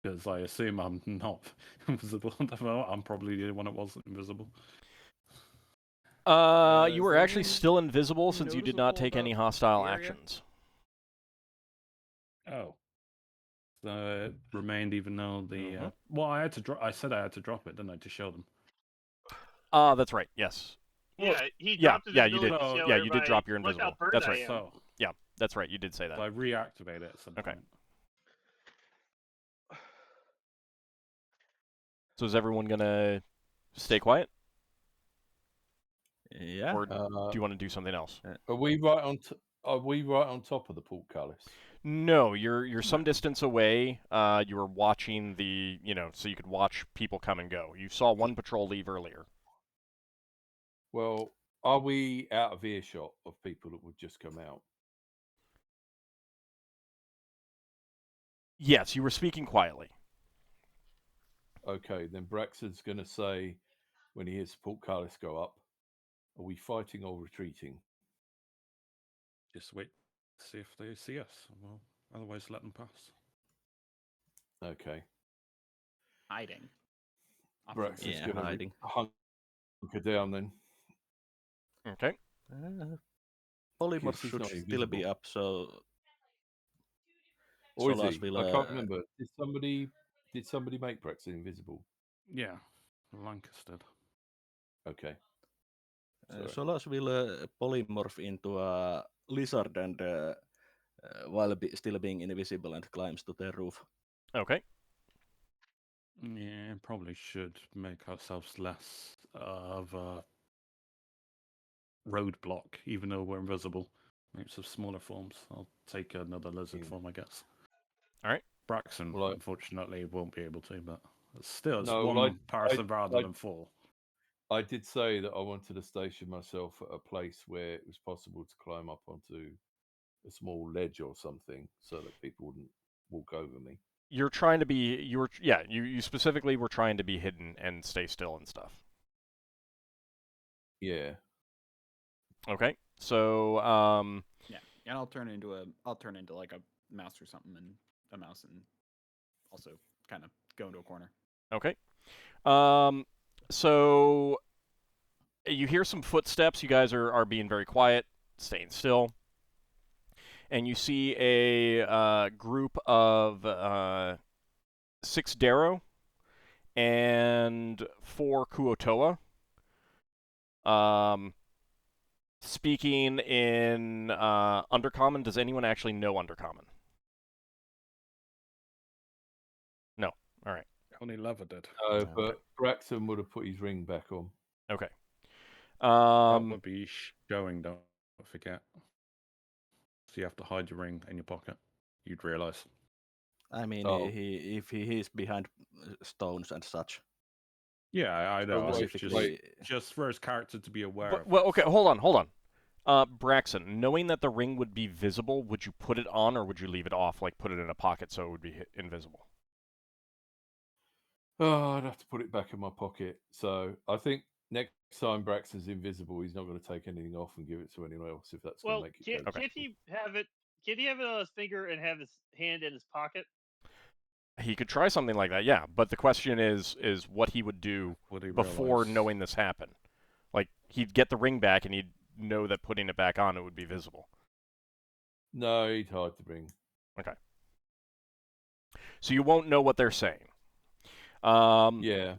Because I assume I'm not invisible at the moment. I'm probably the one that wasn't invisible. You Is were the actually ring still invisible since you did not noticeable take any about hostile the area? actions. Oh. So it remained even though the... Mhm. well, I had to drop... I said I had to drop it, didn't I, to show them? That's right, yes. Yeah, he yeah, dropped his yeah, you ability did. to show Yeah, you did everybody, drop your Look how invisible. burnt That's I right. am. So, Yeah, that's right, you did say that. I reactivate it at some Okay. point. So is everyone gonna stay quiet? Yeah. Or do you want to do something else? Are we right on? Are we right on top of the portcullis? No, you're some No. distance away. You were watching the, so you could watch people come and go. You saw one patrol leave earlier. Well, are we out of earshot of people that would just come out? Yes, you were speaking quietly. Okay, then Braxon's going to say, when he hears the portcullis go up, are we fighting or retreating? Just wait to see if they see us. Well, otherwise let them pass. Okay. Hiding. Braxon's Yeah, going to hiding. hunker down then. Okay. Polymorph Because he's should not still be invisible. up, so Or is Solas he? will. I can't remember. Did somebody make Braxon invisible? Yeah, Lankas did. Okay. Sorry. Solas will polymorph into a lizard and while still being invisible and climbs to the roof. Okay. Yeah, probably should make ourselves less of a roadblock, even though we're invisible. Maybe some smaller forms. I'll take another lizard form, I guess. All right. Braxon, Well, unfortunately, won't be able to, but still, it's No, one well, person rather than four. I did say that I wanted to station myself at a place where it was possible to climb up onto a small ledge or something so that people wouldn't walk over me. You're trying to be, you specifically were trying to be hidden and stay still and stuff. Yeah. Okay. So, Yeah, and I'll turn into like a mouse or something, and a mouse, and also kind of go into a corner. okay. So you hear some footsteps. You guys are being very quiet, staying still. And you see a group of 6 Darrow and 4 Kuotoa. Speaking in Undercommon. Does anyone actually know Undercommon? No. All right. Only Lever did. But Braxton would have put his ring back on. Okay. That would be showing, don't forget. So you have to hide your ring in your pocket. You'd realise. I mean, if he is behind stones and such. Yeah, I know. Specifically, just for his character to be aware of. Well, okay, hold on. Braxon, knowing that the ring would be visible, would you put it on or would you leave it off, like put it in a pocket so it would be invisible? Oh, I'd have to put it back in my pocket. So I think next time Braxton's invisible, he's not going to take anything off and give it to anyone else if that's going to make it. Can't he have it? Can he have it on his finger and have his hand in his pocket? He could try something like that, yeah. But the question is what he would do before knowing this happened. Like, he'd get the ring back and he'd know that putting it back on, it would be visible. No, he'd hide the ring. Okay. So you won't know what they're saying. Yeah.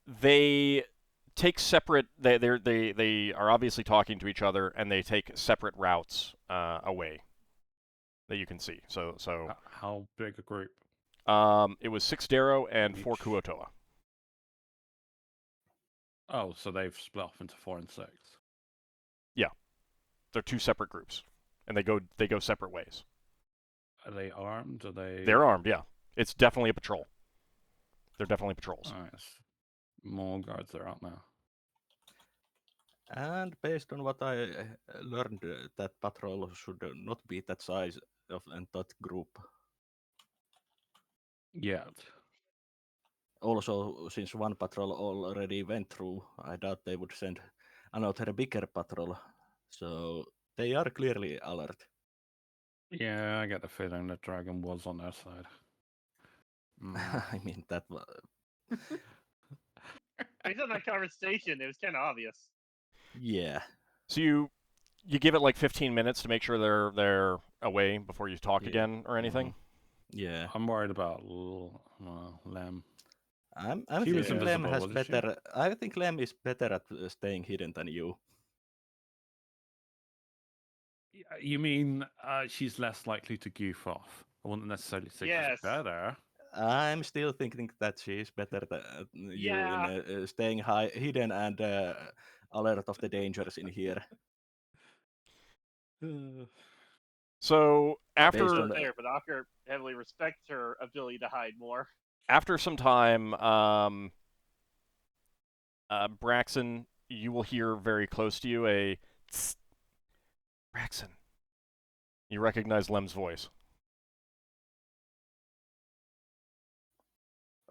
They take separate. They are obviously talking to each other, and they take separate routes away that you can see. So how big a group? It was 6 Darrow and 4 Kuotoa. Oh, so they've split off into 4 and 6. Yeah, they're 2 separate groups, and they go separate ways. Are they armed? Are they? They're armed. Yeah, it's definitely a patrol. They're definitely patrols. Nice. More guards are out now. And based on what I learned, that patrol should not be that size and that group. Yeah. Also, since one patrol already went through, I doubt they would send another bigger patrol. So they are clearly alert. Yeah, I get the feeling the dragon was on their side. I mean, that was... Based on that conversation, it was kind of obvious. Yeah. So you give it like 15 minutes to make sure they're away before you talk Yeah. again or anything. Yeah. I'm worried about Lem. I'm She was thinking Lem invisible, has wasn't she? better. I think Lem is better at staying hidden than you. You mean she's less likely to goof off? I wouldn't necessarily say Yes. she's better. I'm still thinking that she is better than you Yeah. in staying hidden and alert of the dangers in here. So after Based on the- There, but Ockar heavily respects her ability to hide more. after some time, Braxon, you will hear very close to you a tss. Braxon. You recognize Lem's voice.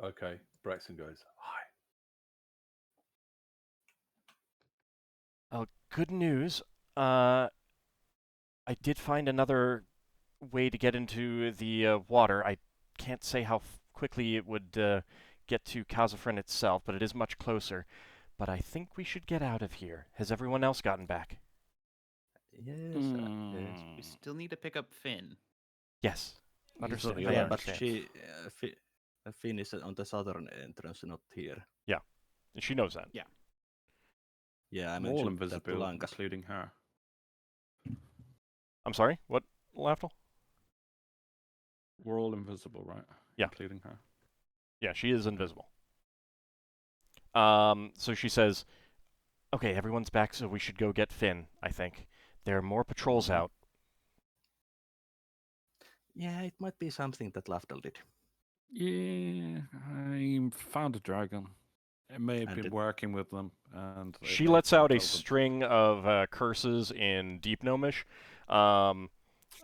Okay, Braxon goes, hi. Good news. I did find another way to get into the water. I can't say how quickly it would get to Kazafren itself, but it is much closer. But I think we should get out of here. Has everyone else gotten back? Yes. Yes. We still need to pick up Finn. Yes. Understand. Easily, I Yeah, but understand. she Finn is on the southern entrance, not here. She knows that. Yeah, I All mentioned that to invisible, Lankas. including her. I'm sorry? What, Lafdul? We're all invisible, right? Yeah. Including her. Yeah, she is invisible. So she says, okay, everyone's back, so we should go get Finn, I think. There are more patrols out. Yeah, it might be something that Lafdul did. Yeah, I found a dragon. It may have And been it- working with them, and it She may lets out a compel them. string of curses in Deep Gnomish.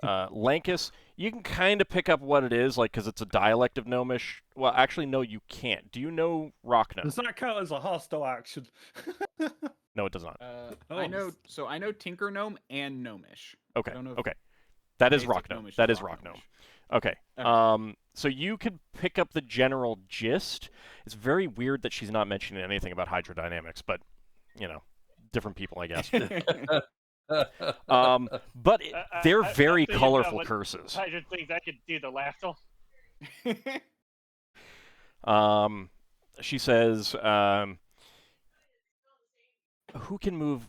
Lankas, you can kind of pick up what it is, like, because it's a dialect of Gnomish. Well, actually, no, you can't. Do you know Rock Gnome? Does that count as a hostile action? No, it does not. I know. So I know Tinker Gnome and Gnomish. Okay, don't know if okay. That is basic Rock Gnome. Gnomish That is is Rock Rock Gnome. Gnomish. Okay. Okay. So you could pick up the general gist. It's very weird that she's not mentioning anything about hydrodynamics, but, you know, different people, I guess. But they're very thinking about colorful what curses. Hydra things I could do to Lafdul. She says, who can move?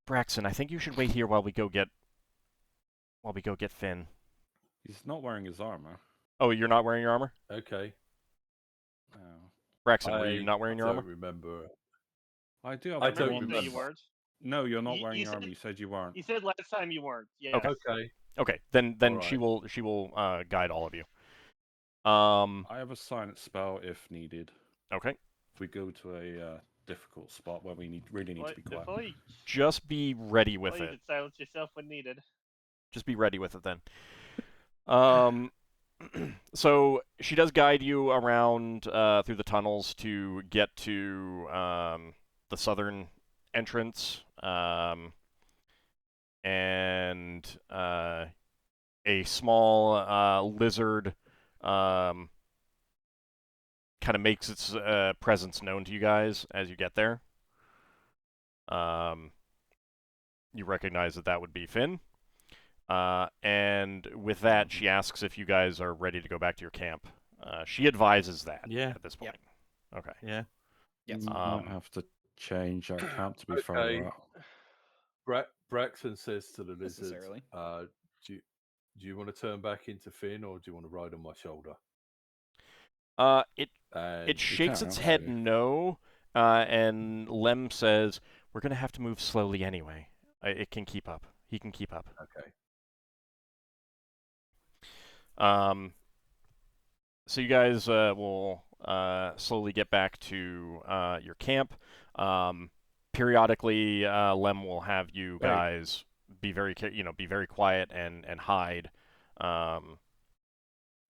Braxon, I think you should wait here while we go get Finn. He's not wearing his armor. Oh, you're not wearing your armor? Okay. No. Braxon, were you I not wearing your don't armor? remember. I do have I one. don't Remember you said you remember. weren't. No, you're not You- wearing you your armor. said- You said you weren't. You said last time you weren't. Yeah. Okay. Okay. Okay, then All she right. will guide all of you. I have a silence spell if needed. Okay. If we go to a difficult spot where we really need to be quiet. If only, Just be ready with only you it. could silence yourself when needed. Just be ready with it then. So she does guide you around through the tunnels to get to the southern entrance, and a small lizard kind of makes its presence known to you guys as you get there. You recognize that would be Finn. And with that, she asks if you guys are ready to go back to your camp. She advises that at this point. Okay. Yeah. Yes. Might have to change our camp to be Okay. further out. Braxton says to the lizard, Necessarily. do you want to turn back into Finn, or do you want to ride on my shoulder? It And shakes can, its head actually. no, and Lem says, "We're gonna have to move slowly anyway. It can keep up. He can keep up." okay. So you guys will slowly get back to your camp. periodically, Lem will have you Wait. guys be very quiet and hide.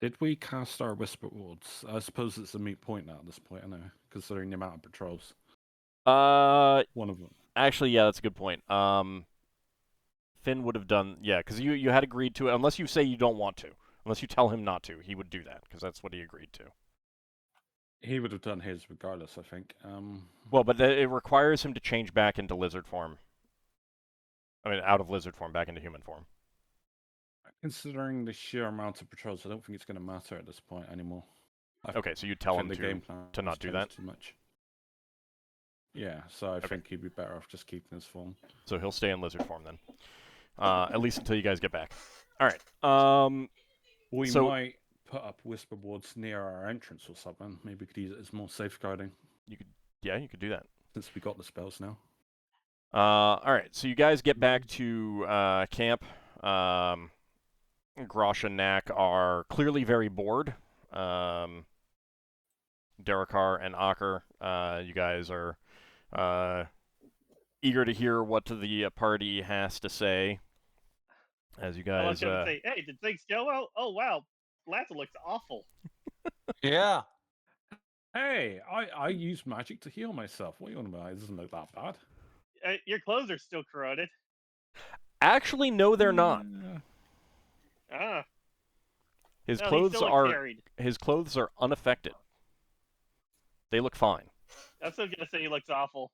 Did we cast our Whisper Wards? I suppose it's a moot point now at this point, I know, considering the amount of patrols. One of them. Actually, yeah, that's a good point. Finn would have done, yeah, because you had agreed to it, unless you say you don't want to. Unless you tell him not to, he would do that, because that's what he agreed to. He would have done his regardless, I think. Well, but it requires him to change back into lizard form. I mean, out of lizard form, back into human form. Considering the sheer amount of patrols, I don't think it's going to matter at this point anymore. Okay, so you tell him the game plan to not has do that? changed too much. Yeah, so I think he'd be better off just keeping his form. So he'll stay in lizard form then. At least until you guys get back. Alright. We might put up Whisper Wards near our entrance or something. Maybe we could use it as more safeguarding. You could do that. Since we got the spells now. Alright, so you guys get back to camp. Grosh and Knack are clearly very bored. Darrakar and Ockar, you guys are eager to hear what the party has to say. As you guys... I was going to say, hey, did things go well? Oh, wow. Lafdul looks awful. Yeah. Hey, I use magic to heal myself. What are you on about? It doesn't look that bad. Your clothes are still corroded. Actually, no, they're not. Ah. His No, he clothes still looks are carried. his clothes are unaffected. They look fine. I was still going to say he looks awful.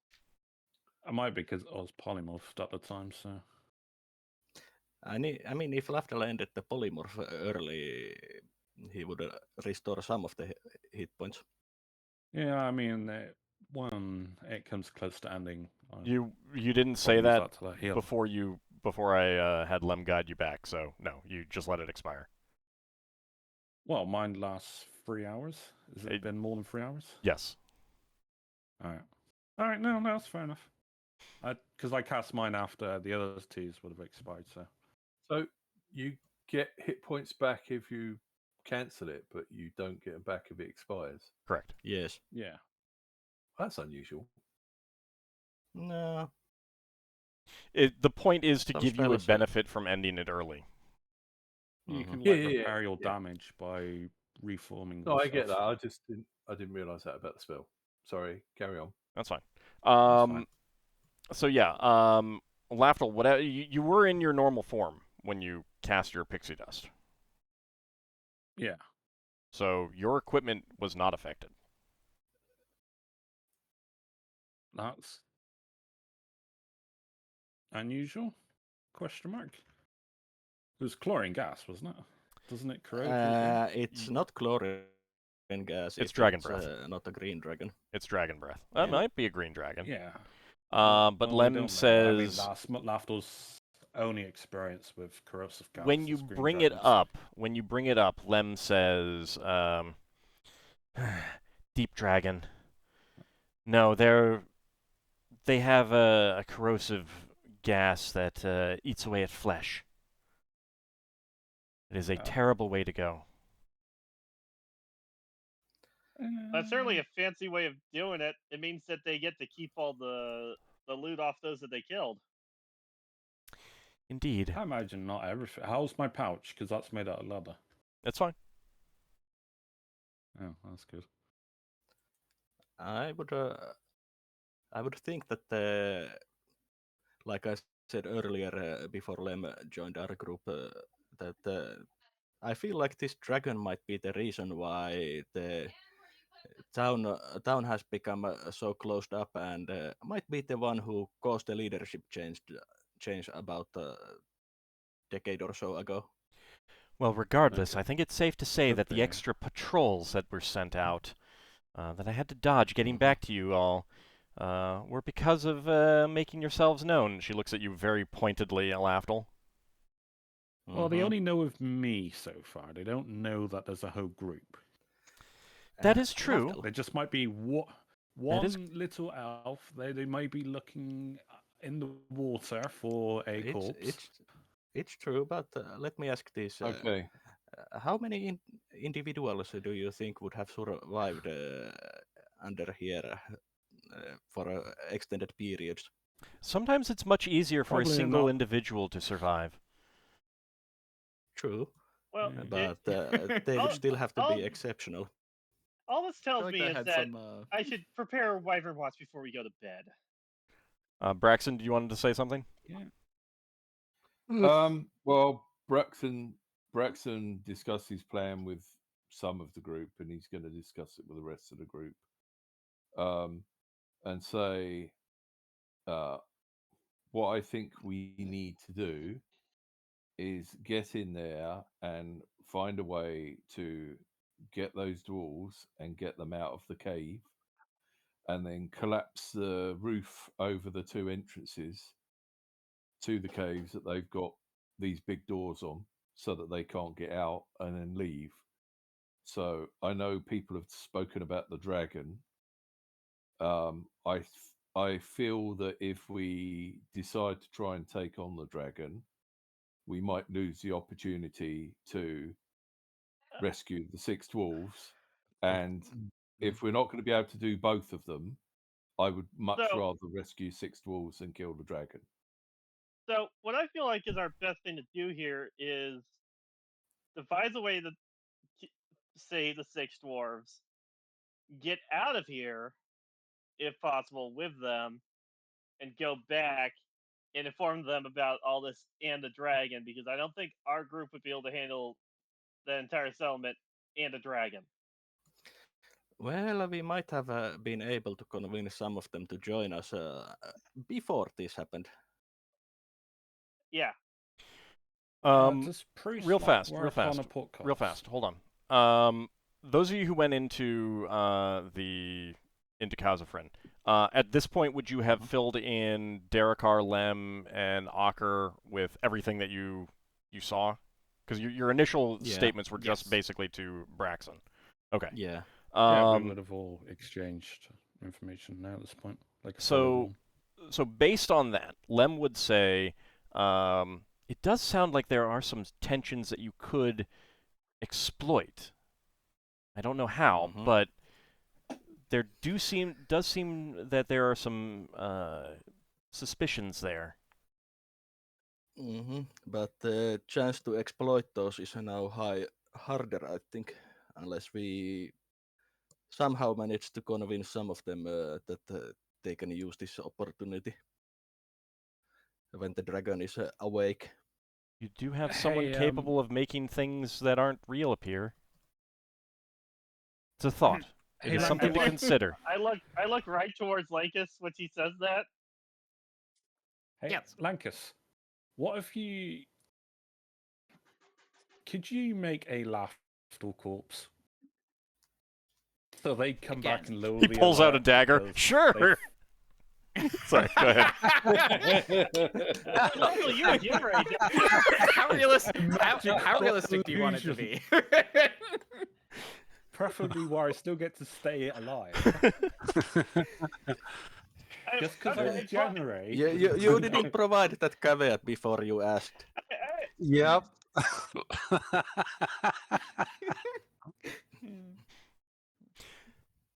I might be because I was polymorphed at the time, so... I mean, if Lafdul ended the polymorph early, he would restore some of the hit points. Yeah, I mean, when it comes close to ending... You didn't say that before I had Lem guide you back, so no, you just let it expire. Well, mine lasts 3 hours. Has it been more than 3 hours? Yes. Alright, no, that's fair enough. Because I cast mine after the other twos would have expired, so... So you get hit points back if you cancel it, but you don't get them back if it expires? Correct. Yes. Yeah. That's unusual. No. The point is to Some give you a spells are- benefit from ending it early. You can Yeah, repair your yeah. damage by reforming. No, I get yourself. that. I didn't realise that about the spell. Sorry, carry on. That's fine. That's fine. So yeah, Lafdul, whatever you were in your normal form when you cast your pixie dust. Yeah. So your equipment was not affected. That's unusual? Question mark. It was chlorine gas, wasn't it? Doesn't it corrode? It's not chlorine gas. It's dragon breath. Not a green dragon. It's dragon breath. That might be a green dragon. Yeah. But well, Lem says... I mean, Lafdul's only experience with corrosive gas when you is green bring it up, Lem says, "Deep dragon. No, they have a corrosive gas that eats away at flesh. It is a terrible way to go." That's certainly a fancy way of doing it. It means that they get to keep all the loot off those that they killed. Indeed. I imagine not everything. How's my pouch? Because that's made out of leather. That's fine. Oh, that's good. I would think that, like I said earlier, before Lem joined our group, that I feel like this dragon might be the reason why the town has become so closed up, and might be the one who caused the leadership change about a decade or so ago. Well, regardless, I think it's safe to say Could that the be. extra patrols that were sent out, that I had to dodge getting back to you all, were because of making yourselves known. She looks at you very pointedly, Lafdul. Well, they only know of me so far. They don't know that there's a whole group. That is true. There just might be one little elf. They might be looking in the water for a corpse. It's true, but let me ask this. Okay. How many individuals do you think would have survived under here for extended periods. Sometimes it's much easier for a Probably single not. individual to survive. True, Well, but they would still have to be exceptional. all this I feel tells like me that is had that some. I should prepare Wyvern Watch before we go to bed. Braxon, do you want to say something? Yeah. Well, Braxon discussed his plan with some of the group, and he's going to discuss it with the rest of the group. And say, what I think we need to do is get in there and find a way to get those dwarves and get them out of the cave, and then collapse the roof over the two entrances to the caves that they've got these big doors on, so that they can't get out, and then leave. So I know people have spoken about the dragon. I feel that if we decide to try and take on the dragon, we might lose the opportunity to rescue the 6 dwarves. And if we're not going to be able to do both of them, I would much So- rather rescue 6 dwarves than kill the dragon. So what I feel like is our best thing to do here is devise a way to save the 6 dwarves, get out of here, if possible, with them, and go back and inform them about all this and the dragon, because I don't think our group would be able to handle the entire settlement and the dragon. Well, we might have been able to convince some of them to join us before this happened. Yeah. Does Priest real like fast, work on a podcast? real fast. Hold on. Those of you who went into Kazafrin, at this point, would you have filled in Darrakar, Lem, and Ockar with everything that you saw? Because your initial statements were just basically to Braxon. Okay. Yeah. Yeah, we would have all exchanged information now at this point. Like a solid one. So based on that, Lem would say, it does sound like there are some tensions that you could exploit. I don't know how, but there does seem that there are some suspicions there. But the chance to exploit those is now harder, I think, unless we somehow manage to convince some of them that they can use this opportunity when the dragon is awake. You do have someone capable of making things that aren't real appear. It's a thought. It is something to consider. I look right towards Lankas when he says that. Hey, Yes. Lankas, what if you... Could you make a Lafdul corpse? So they come back and lower He pulls out a dagger. Sure! Sorry, go ahead. How realistic do you want it to be? Preferably where I still get to stay alive. Just because I regenerate. You didn't provide that caveat before you asked. Yep.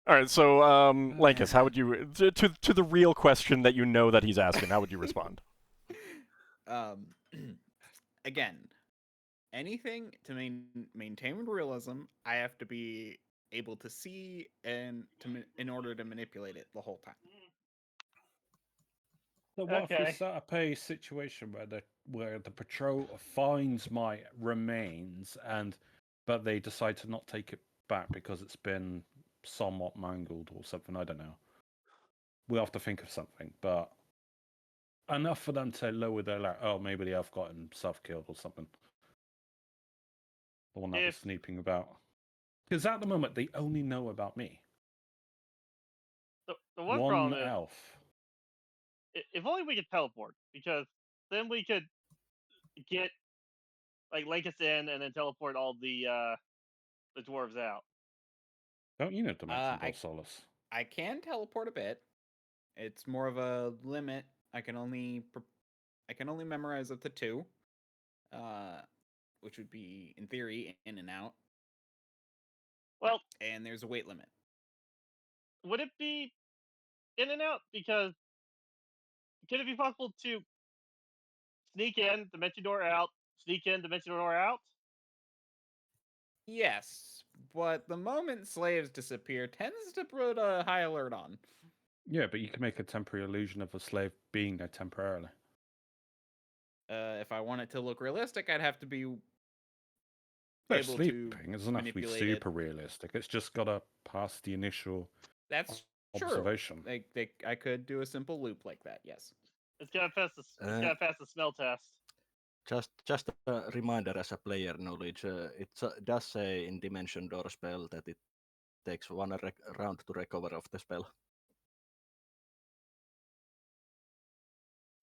All right, so Lankas, how would you to the real question that you know that he's asking? How would you respond? Again, anything to maintain realism, I have to be able to see and in order to manipulate it the whole time. So what if we set up a situation where the patrol finds my remains but they decide to not take it back because it's been somewhat mangled or something? I don't know. We'll have to think of something, but enough for them to lower their maybe the elf got himself killed or something. The one that was snooping about. Because at the moment they only know about me. The one problem is, elf. If only we could teleport, because then we could get Lankas in and then teleport all the dwarves out. Don't you know dimension Solas? I can teleport a bit. It's more of a limit. I can only memorize up to 2, which would be in theory in and out. Well, and there's a weight limit. Would it be in and out? Because can it be possible to sneak in, dimension door out, sneak in, dimension door out? Yes, but the moment slaves disappear tends to put a high alert on. Yeah, but you can make a temporary illusion of a slave being there temporarily. If I want it to look realistic, I'd have to be No, able to sleeping. It doesn't have to be manipulate it. super realistic. It's just got to pass the initial That's true. observation. I could do a simple loop like that. Yes. It's gotta pass the pass the smell test. Just a reminder as a player knowledge, it does say in Dimension Door spell that it takes one round to recover of the spell.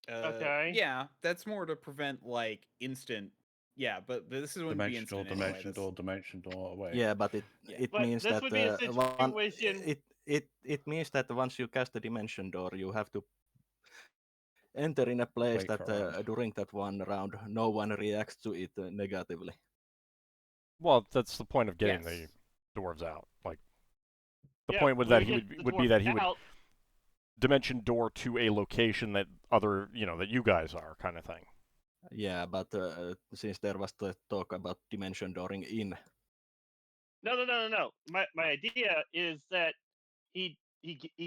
Okay. Yeah, that's more to prevent like instant. Yeah, but this is wouldn't be instant anyway. Dimension door away. Yeah, but it But means this that would be a situation. it means that once you cast the Dimension Door, you have to enter in a place Wait for that a round. during that one round, no one reacts to it negatively. Well, that's the point of getting Yes. the dwarves out. Like the Yeah, point would we that would he get the would be dwarf that he would out. dimension door to a location that other that you guys are, kind of thing. Yeah, but since there was the talk about Dimension Dooring in, No. My idea is that he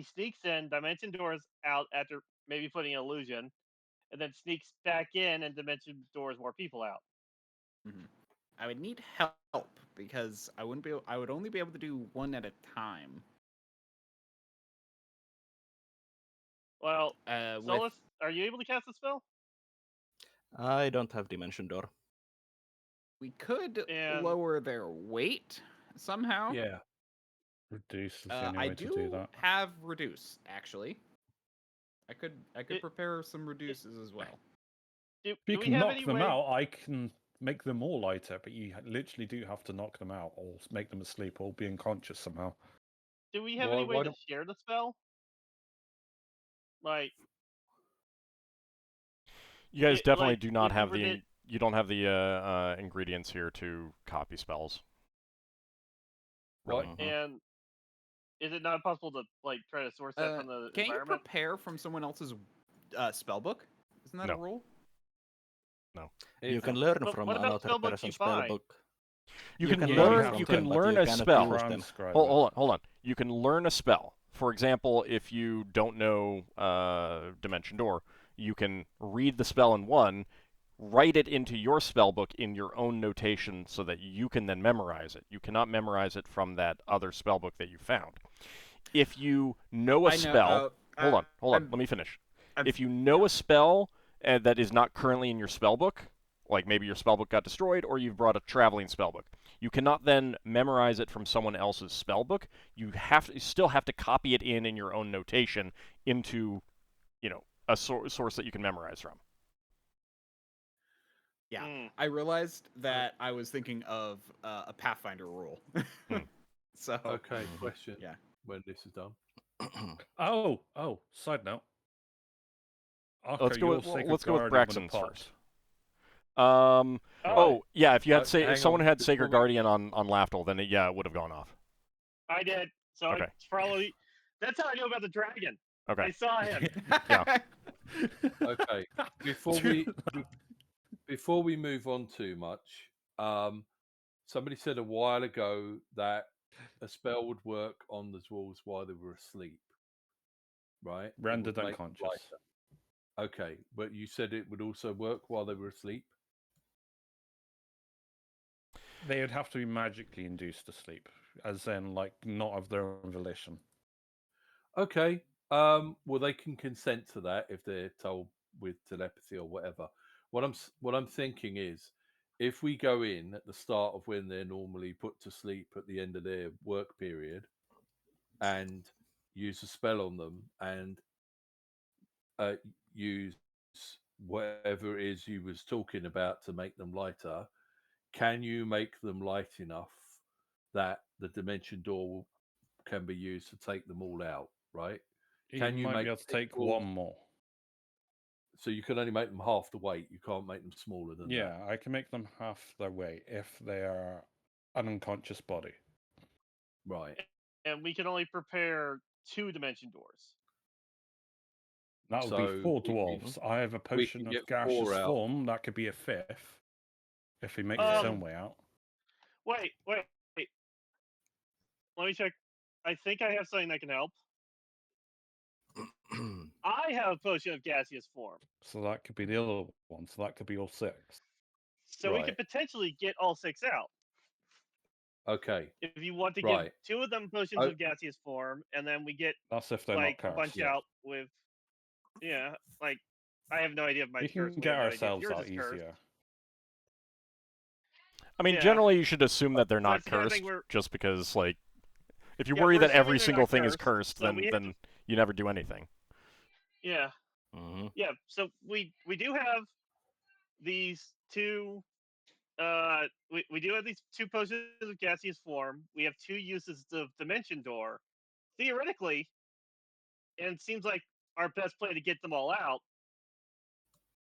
sneaks in, dimension doors out after maybe putting an illusion, and then sneaks back in and dimension doors more people out. Mm-hmm. I would need help because I wouldn't be. I would only be able to do one at a time. Well, With Solas, are you able to cast a spell? I don't have Dimension Door. we could And- lower their weight somehow. Yeah. Reduce is the only I way to do that. have reduce actually. I could It- prepare some reduces as well. Do, If you do we can have knock any them way? out, I can make them all lighter, but you literally do have to knock them out or make them asleep or be unconscious somehow. Do we have Why- any way why to don't- share the spell? Like, You guys definitely like, do not if we have were to- you don't have the ingredients here to copy spells. Right. Mhm. And is it not possible to like try to source that from the Can't you environment? prepare from someone else's spell book? Isn't that No. a rule? You If- can learn But from what about another spellbooks person's you find? spellbook. You You can can learn. learn You from can them, but learn you a cannot spell. use them. Transcribe Hold on. You can learn a spell. For example, if you don't know Dimension Door, you can read the spell in one, write it into your spellbook in your own notation so that you can then memorize it. You cannot memorize it from that other spellbook that you found. If you know a spell, hold on, let me finish. If you know a spell that is not currently in your spellbook, like maybe your spellbook got destroyed or you've brought a traveling spellbook, you cannot then memorize it from someone else's spellbook. You still have to copy it in your own notation into, a source that you can memorize from. Yeah, Hmm. I realized that I was thinking of a Pathfinder rule. So Okay, question. Yeah. When this is done. Oh, side note. Let's go with Guardian Braxon's with a pot. first. Oh, Yeah, if you had hang if someone on, had before Sacred we- Guardian on Lafdul, then it would have gone off. I did. So Okay. it's probably that's how I know about the dragon. I Okay. saw him. Yeah. Okay. Before we move on too much, somebody said a while ago that a spell would work on the dwarves while they were asleep. Right? It Rendered would make them unconscious. lighter. Okay, but you said it would also work while they were asleep? They would have to be magically induced to sleep, as in, like, not of their own volition. Okay. Well, they can consent to that if they're told with telepathy or whatever. What I'm thinking is, if we go in at the start of when they're normally put to sleep at the end of their work period, and use a spell on them, and use whatever it is you was talking about to make them lighter, can you make them light enough that the dimension door can be used to take them all out? Right. Can you might make be able to big take dwarves- one more? So you can only make them half the weight. You can't make them smaller than that. Yeah, I can make them half their weight if they are an unconscious body. Right. And we can only prepare 2 dimension doors. That would So be 4 we can- dwarves. I have a potion can of get gaseous 4 out. form. That could be a 5th if he makes his own way out. Wait. Let me check. I think I have something that can help. I have a potion of gaseous form. So that could be the other one. So that could be all 6. So we Right. could potentially get all 6 out. Okay. If you want to Right. give 2 of them potions of gaseous form, and then we get That's if they're like not a bunch cursed. Yeah. out with, like I have no idea if We mine's can cursed. get We have no idea if ourselves yours out is cursed. easier. I mean, Yeah. generally you should assume that they're So not that's the kind of cursed, thing we're- just because, like, if you Yeah, worry we're that every assuming they're single not thing is cursed, cursed, so we have then you never do anything. Yeah. Mm-hmm. Yeah. So we do have these 2. We do have these 2 potions of gaseous form. We have 2 uses of Dimension Door. Theoretically, and it seems like our best play to get them all out.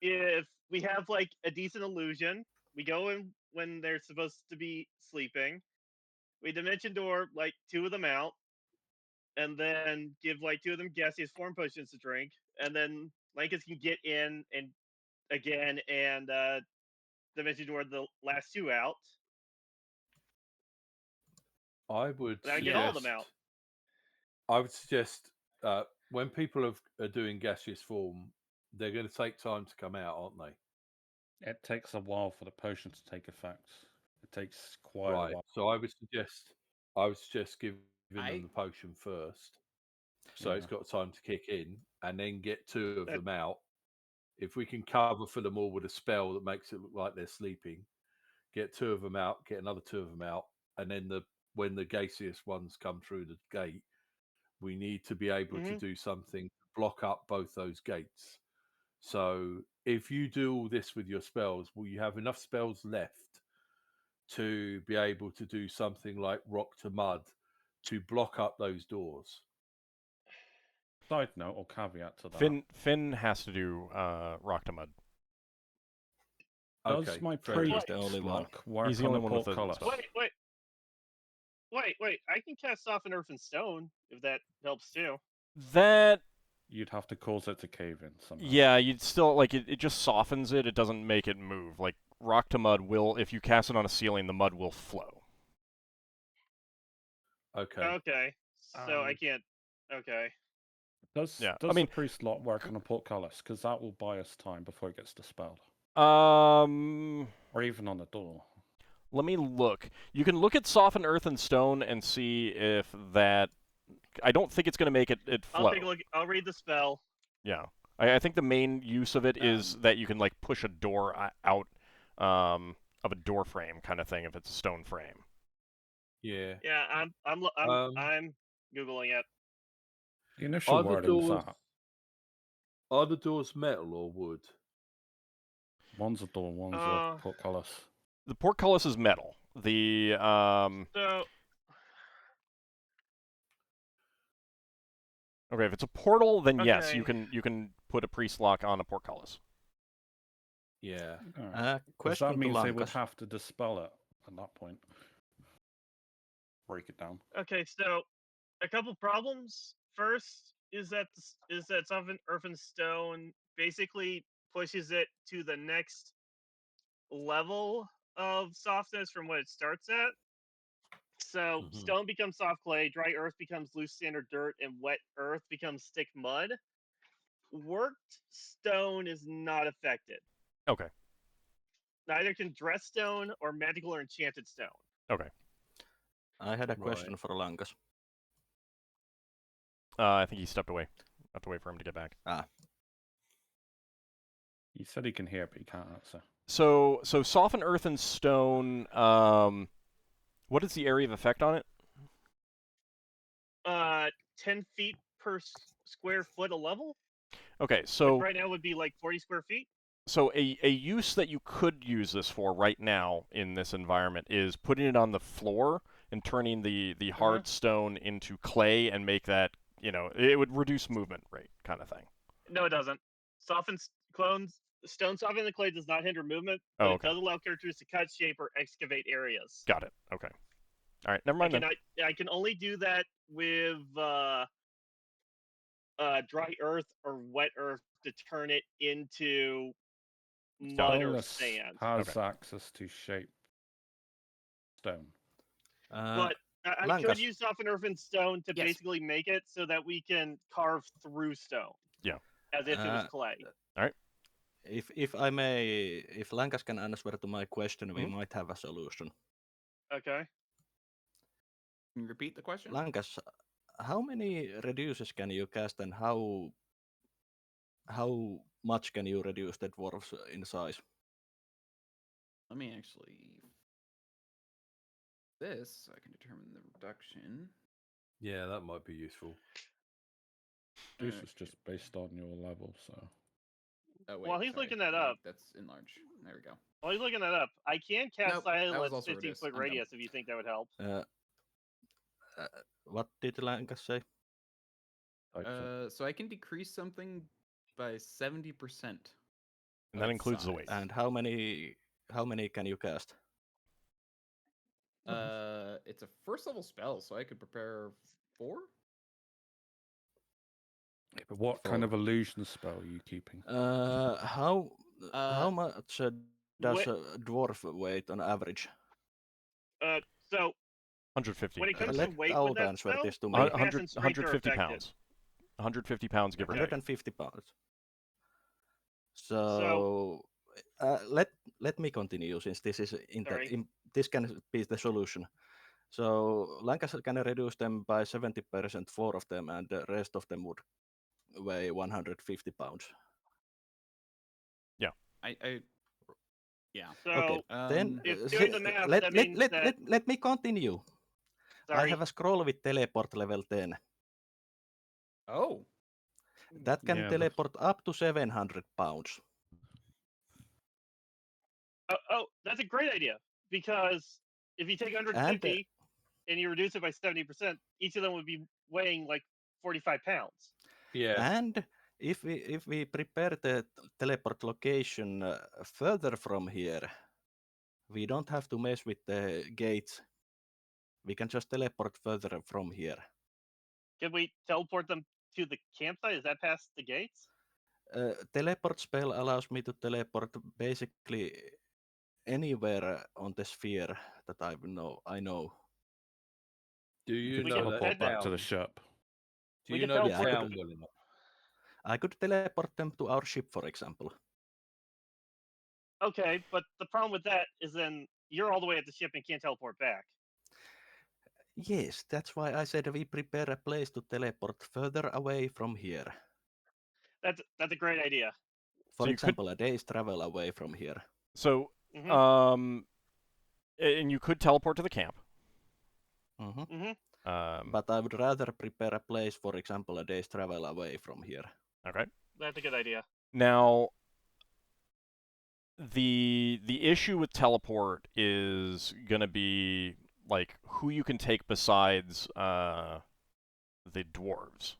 If we have like a decent illusion, we go in when they're supposed to be sleeping. We Dimension Door like 2 of them out, and then give like 2 of them gaseous form potions to drink, and then Lankas can get in and again and Dimension Door the last 2 out. I would And I suggest. get all of them out. I would suggest when people are doing gaseous form, they're going to take time to come out, aren't they? It takes a while for the potion to take effect. It takes quite a Right. while. So I would suggest giving them the potion first, so it's got time to kick in, and then get 2 of them out. If we can cover for them all with a spell that makes it look like they're sleeping, get 2 of them out, get another 2 of them out, and then when the gaseous ones come through the gate, we need to be able to do something to block up both those gates. So if you do all this with your spells, will you have enough spells left to be able to do something like Rock to Mud to block up those doors? Side note or caveat to that. Finn has to do Rock to Mud. Does Okay, my Freddy's priest the only one. lock work He's the on only a one with the portcullis? spell. Wait! I can cast Soften Earth and Stone if that helps too. That, You'd have to cause it to cave in somehow. yeah, you'd still, like, it just softens it. It doesn't make it move. Like, Rock to Mud will, if you cast it on a ceiling, the mud will flow. Okay. Okay. So I can't. Okay. Does Yeah, does I mean- the priest lot work on a portcullis? Because that will buy us time before it gets dispelled. Let Or even on the door. me look. You can look at Soften Earth and Stone and see if that... I don't think it's going to make it flow. I'll take a look. I'll read the spell. Yeah. I think the main use of it is that you can, like, push a door out of a door frame kind of thing if it's a stone frame. Yeah. Yeah, I'm googling it. The initial Are the wording is doors that. are the doors metal or wood? One's a door, one's a portcullis. The portcullis is metal. The So okay, if it's a portal, then yes, you Okay. can put a priest lock on a portcullis. Yeah. Because Question that to means they would Lankas. have to dispel it at that point. Break it down. okay, so a couple problems. First is that Soften Earth and Stone basically pushes it to the next level of softness from what it starts at. So Mhm. stone becomes soft clay, dry earth becomes loose standard dirt, and wet earth becomes thick mud. Worked stone is not affected. Okay. Neither can dress stone or magical or enchanted stone. Okay. I had a Right. question for Lankas. I think he stepped away. I have to wait for him to get back. He said he can hear, but he can't answer. So Soften Earth and Stone. What is the area of effect on it? 10 feet per square foot a level. Okay, Which so right now would be like 40 square feet. so a use that you could use this for right now in this environment is putting it on the floor and turning the hard stone into clay and make that, it would reduce movement rate kind of thing. No, it doesn't. Stone softening the clay does not hinder movement, Oh, but okay. it does allow characters to cut, shape, or excavate areas. Got it. Okay. All right, never mind then. I can only do that with dry earth or wet earth to turn it into mud or Solas sand. has access to shape stone. But I could Lankas. use soften earth and stone to Yes. basically make it so that we can carve through stone. Yeah. As if it was clay. If I may, if Lankas can answer to my question, we might have a solution. Okay. Can you repeat the question? Lankas, how many reduces can you cast, and how much can you reduce the dwarves in size? Let me actually. This, I can determine the reduction. Yeah, that might be useful. This is just based on your level, so. Oh, wait, While he's sorry. looking that up. That's enlarge. There we go. While he's looking that up, I can cast Nope, that was silence also 15-foot reduced. I'm radius if you think that would help. What did Lankas say? So I can decrease something by 70%. And that includes the weight. And how many can you cast? It's a first level spell, so I could prepare 4. But what kind of illusion spell are you keeping? How much does a dwarf weight on average? So 150. when it comes Let to weight Out with that answer spell, this to me. 100, 150 pounds. 150 pounds, give or take. 150 pounds. So let me continue, since this is this can be the solution. So Lancaster can reduce them by 70%, 4 of them, and the rest of them would weigh 150 pounds. Yeah. Yeah. So okay, then if doing the math, that means let me continue. Sorry. I have a scroll with teleport level 10. Oh. That can teleport up to 700 pounds. Oh, that's a great idea, because if you take 150 and you reduce it by 70%, each of them would be weighing like 45 pounds. Yeah. And if we prepare the teleport location further from here, we don't have to mess with the gates. We can just teleport further from here. Can we teleport them to the campsite? Is that past the gates? Teleport spell allows me to teleport basically anywhere on the sphere that I know. Do you We know can that teleport back to the town? ship? Do We you can know the teleport town well enough? I could teleport them to our ship, for example. Okay, but the problem with that is then you're all the way at the ship and can't teleport back. Yes, that's why I said we prepare a place to teleport further away from here. That's a great idea. For example, a day's travel away from here. So, and you could teleport to the camp. But I would rather prepare a place, for example, a day's travel away from here. Okay. That's a good idea. Now, the issue with teleport is gonna be like who you can take besides the dwarves.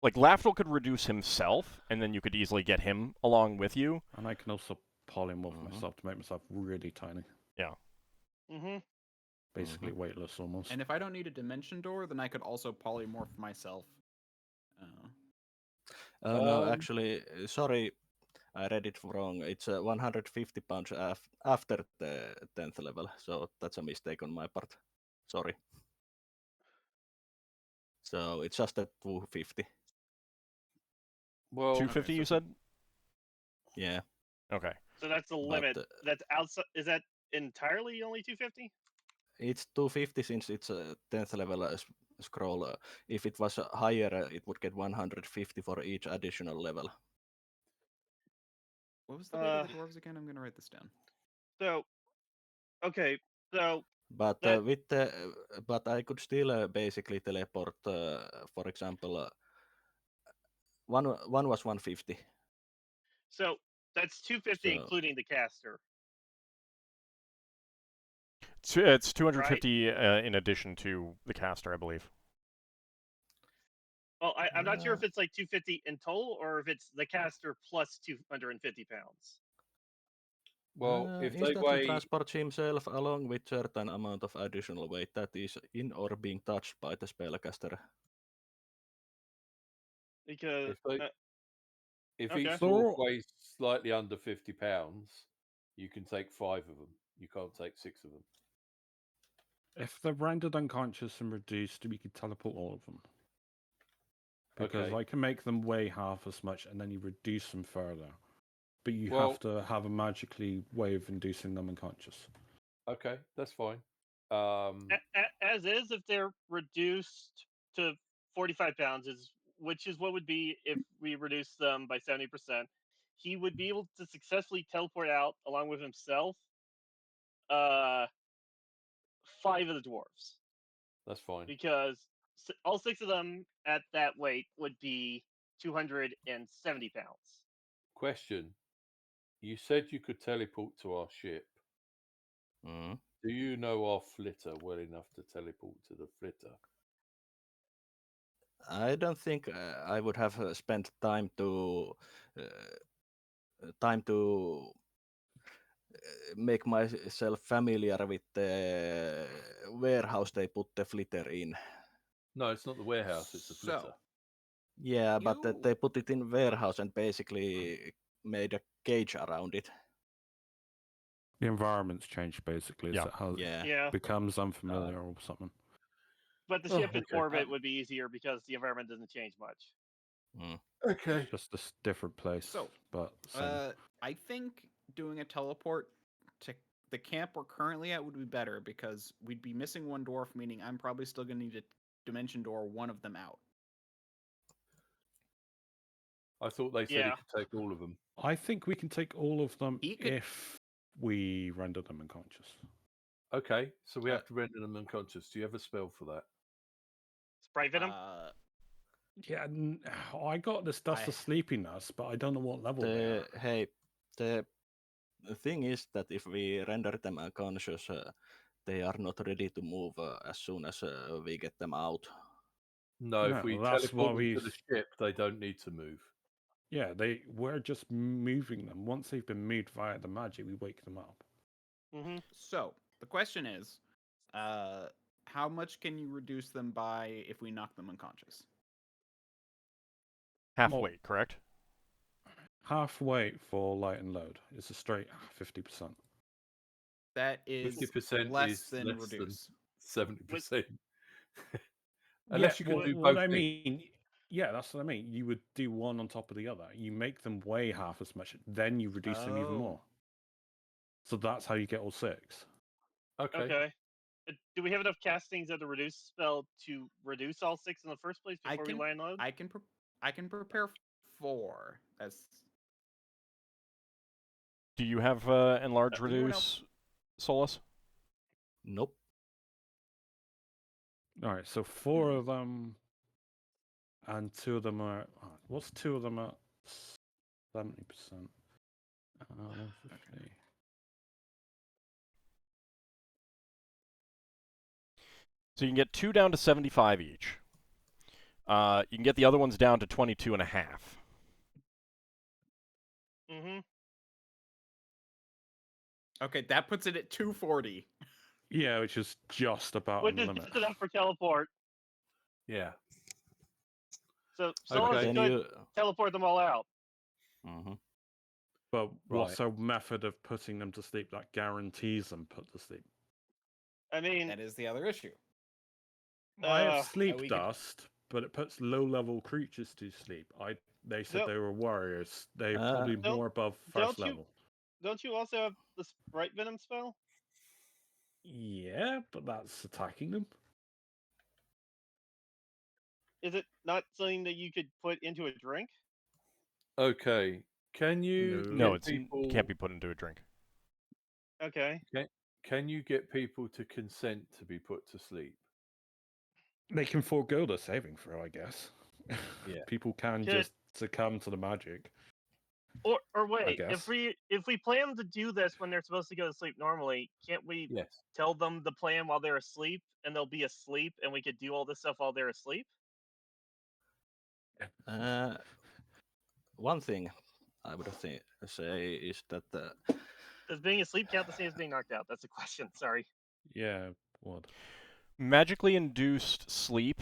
Like Lafdul could reduce himself, and then you could easily get him along with you. And I can also polymorph myself to make myself really tiny. Yeah. Basically weightless almost. And if I don't need a dimension door, then I could also polymorph myself. No, actually, sorry, I read it wrong. It's 150 pounds after the 10th level, so that's a mistake on my part. Sorry. So it's just at 250. Well, 250, you said? Yeah. Okay. So that's the limit. That's outside. Is that entirely only 250? It's 250 since it's a 10th level scroll. If it was higher, it would get 150 for each additional level. What was the weight of the dwarves again? I'm going to write this down. So, okay, so. But but I could still basically teleport. For example, one was 150. So that's 250 including the caster. It's 250 in addition to the caster, I believe. Well, I'm not sure if it's like 250 in total or if it's the caster plus 250 pounds. Well, if they instantly weigh, transports himself along with certain amount of additional weight that is in or being touched by the spellcaster. Because if okay. each They're dwarf all- weighs slightly under 50 pounds, you can take 5 of them. You can't take 6 of them. If they're rendered unconscious and reduced, we could teleport all of them. Because Okay. I can make them weigh half as much, and then you reduce them further. But you Well- have to have a magically way of inducing them unconscious. Okay, that's fine. As is, if they're reduced to 45 pounds, which is what would be if we reduce them by 70%, he would be able to successfully teleport out along with himself 5 of the dwarves. That's fine. Because all 6 of them at that weight would be 270 pounds. Question. You said you could teleport to our ship. Mm. Do you know our flitter well enough to teleport to the flitter? I don't think I would have spent time to make myself familiar with the warehouse they put the flitter in. No, it's not the warehouse, it's the flitter. So, Yeah, but You- they put it in warehouse and basically made a cage around it. The environment's changed, basically. Yeah. So how Yeah. Yeah, it becomes unfamiliar or something. but the Oh, ship in okay. orbit would be easier because the environment doesn't change much. Okay. Just a different place. So, but same. I think doing a teleport to the camp we're currently at would be better because we'd be missing one dwarf, meaning I'm probably still going to need a dimension door one of them out. I thought they said Yeah. he could take all of them. I think we can take all of them He could- if we render them unconscious. Okay, so we Uh, have to render them unconscious. Do you have a spell for that? Sprite venom? Yeah, I got this dust of I- sleepiness, but I don't know what level they are. The thing is that if we render them unconscious, they are not ready to move as soon as we get them out. No, if No, we that's why teleport them to the ship, they don't need to move. Yeah, we're just moving them. Once they've been moved via the magic, we wake them up. Mm-hmm. So the question is, how much can you reduce them by if we knock them unconscious? Half Well- weight, correct? Half weight for light and load is a straight 50%. That is 50% less is than less than reduce. 70%. Unless you can do what both I things. mean, yeah, that's what I mean. You would do one on top of the other. You make them weigh half as much, then you reduce them even Oh. more. So that's how you get all 6. Okay. Okay. Do we have enough castings of the reduce spell to reduce all 6 in the first place I before we can- land load? I can prepare 4. That's Do you have enlarge anyone reduce, else- Solas? Nope. All right, so 4 of them, and 2 of them are. What's 2 of them at 70%? 150. So you can get 2 down to 75 each. You can get the other ones down to 22 and a half. Mm-hmm. okay. That puts it at 240. Yeah, which is just about Which on the is limit. just enough for teleport. Yeah. So Okay. Solas Then could you. teleport them all out. Mhm. But what's Right. a method of putting them to sleep that guarantees them put to sleep? I mean, That is the other issue. I have Uh, sleep we could- dust, but it puts low-level creatures to sleep. They said Don't- they were warriors. They're probably Don't- more above don't first you- level. don't you also have the Sprite Venom spell? Yeah, but that's attacking them. Is it not something that you could put into a drink? Okay. Can you No, get it people can't be put into a drink. Okay. Can you get people to consent to be put to sleep? They can forego the saving throw, I guess. Yeah. People can Could- just succumb to the magic. Or wait, guess. if we plan to do this when they're supposed to go to sleep normally, can't we Yes. tell them the plan while they're asleep and they'll be asleep and we could do all this stuff while they're asleep? One thing I would say is that Does being asleep count the same as being knocked out? That's the question. Sorry. Yeah, would. Magically induced sleep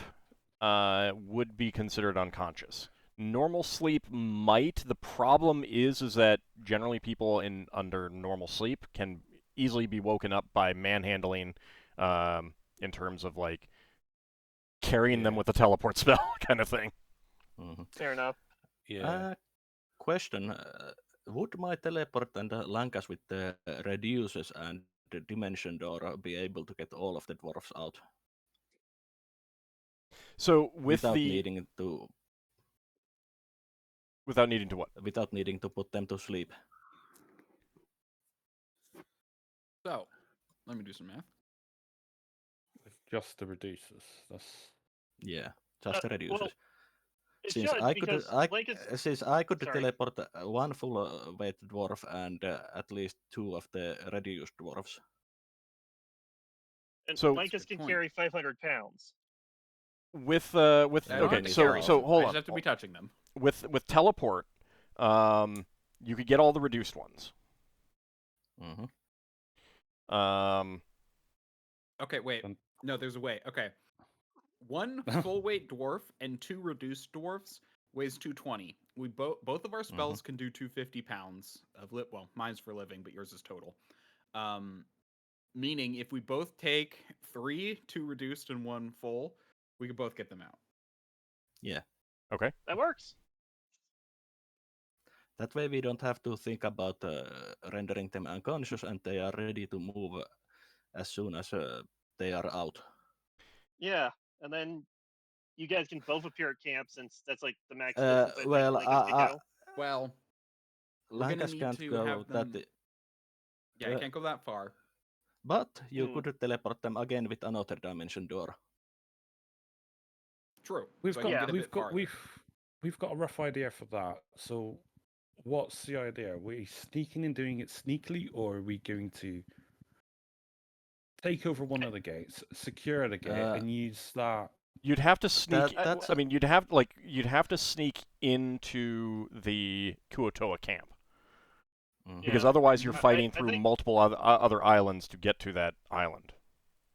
would be considered unconscious. Normal sleep might. The problem is that generally people under normal sleep can easily be woken up by manhandling, in terms of like carrying them with a teleport spell kind of thing. Mm-hmm. Fair enough. Yeah. Question: would my teleport and Lankas with the reduces and the dimension door be able to get all of the dwarfs out So with without the needing to what? without needing to put them to sleep? So, let me do some math. With just the reducers. That's Yeah, just the reduces. Well, it Since should, I could, because since I could Sorry. teleport one full weight dwarf and at least 2 of the reduced dwarfs. And So- Lankas can point. carry 500 pounds. With I don't okay, have to so carry them. hold I on. just have to be touching them. With teleport, you could get all the reduced ones. Mm-hmm. Okay, wait. Um, No, there's a way. Okay. 1 full weight dwarf and 2 reduced dwarfs weighs 220. We both of our spells can do 250 pounds of well, mine's for living, but yours is total. Meaning if we both take 3, 2 reduced and 1 full, we can both get them out. Yeah. Okay. That works. That way we don't have to think about rendering them unconscious and they are ready to move as soon as they are out. Yeah, and then you guys can both appear at camp since that's like the max distance I think Well, Lankas can go. Well, we're gonna Lankas need can't to go have them. that, Yeah, I can't go that far. but you could teleport them again with another dimension door. True. We've so I got can get a we've bit got farther. we've got a rough idea for that. So, what's the idea? Are we sneaking and doing it sneakily, or are we going to take over one of the gates, secure the gate, and use that? You'd have to sneak. that's I mean, you'd have to sneak into the Kuotoa camp because Yeah. otherwise you're I- fighting I through think- multiple other islands to get to that island.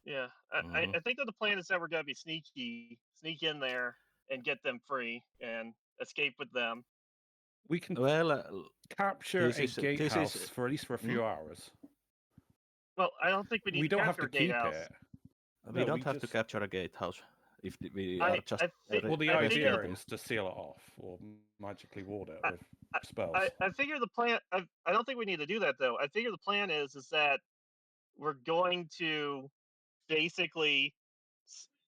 Yeah, I think that the plan is that we're gonna be sneak in there and get them free and escape with them. We can well, capture this a is- gatehouse this is- for at least for a few hours. Well, I don't think we need We to don't have capture to a keep gatehouse. it. we No, don't we have to just- capture a gatehouse if we I- are just I think- Well, the I idea figured- is to seal it off or magically ward it I- with spells. I figure the plan. I don't think we need to do that though. I figure the plan is that we're going to basically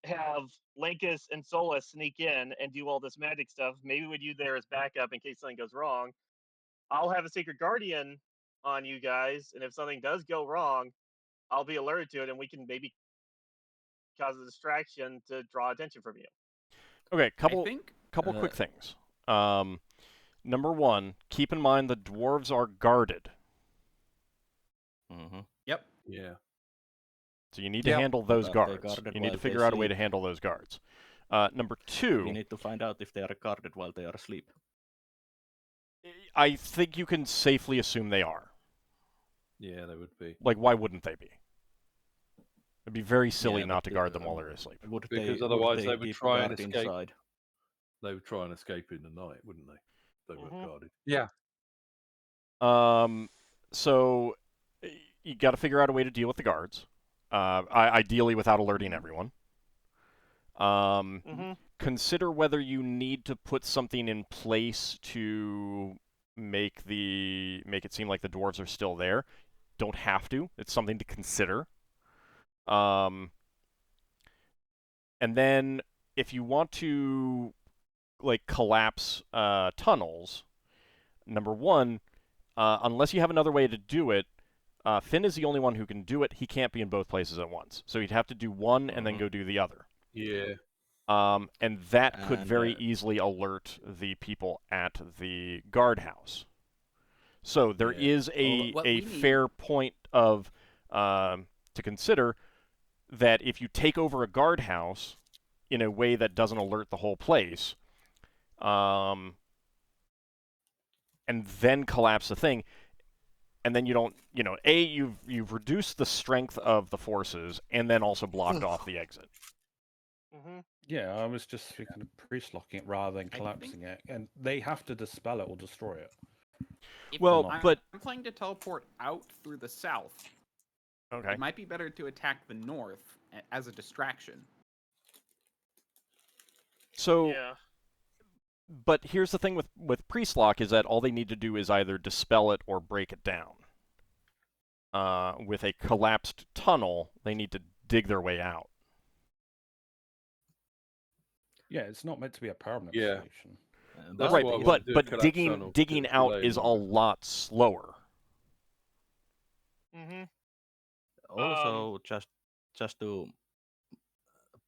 have Lankas and Solas sneak in and do all this magic stuff. Maybe with you there as backup in case something goes wrong. I'll have a Sacred Guardian on you guys, and if something does go wrong, I'll be alerted to it, and we can maybe cause a distraction to draw attention from you. Okay, I couple think quick things. Number one, keep in mind the dwarves are guarded, Yep. Yeah. so you need to Yep. handle those But they're guards. guarded You need to while they figure out a way to sleep. handle those guards. Number two, We need to find out if they are guarded while they are asleep. I think you can safely assume they are. Yeah, they would be. Like, why wouldn't they be? It'd be very silly Yeah, not but to guard them while they're asleep. Would Because they, otherwise would they would keep try and guard escape. inside? They would try and escape in the night, wouldn't they? They were Mhm. guarded. Yeah. So you got to figure out a way to deal with the guards. Ideally, without alerting everyone. Consider whether you need to put something in place to make it seem like the dwarves are still there. Don't have to. It's something to consider. And then if you want to like collapse tunnels, number one, unless you have another way to do it, Finn is the only one who can do it. He can't be in both places at once. So he'd have to do one and then go do the other. Yeah. And that could And, very easily alert the people at the guardhouse. So there Yeah. is what a we fair point of to consider that if you take over a guardhouse in a way that doesn't alert the whole place, and then collapse the thing, and then you don't, you've reduced the strength of the forces, and then also blocked off the exit. Mm-hmm. Yeah, I was just thinking of priest locking it rather than I collapsing think- it, and they have to dispel it or destroy it. If Well, but I'm planning to teleport out through the south. okay. It might be better to attack the north as a distraction. So, Yeah. but here's the thing with priest lock is that all they need to do is either dispel it or break it down. With a collapsed tunnel, they need to dig their way out. Yeah, it's not meant to be a permanent Yeah. solution. That's Right, why I the wanted but to do a but collapse digging tunnel, digging to out delay is a more. lot slower. Mm-hmm. Also, just to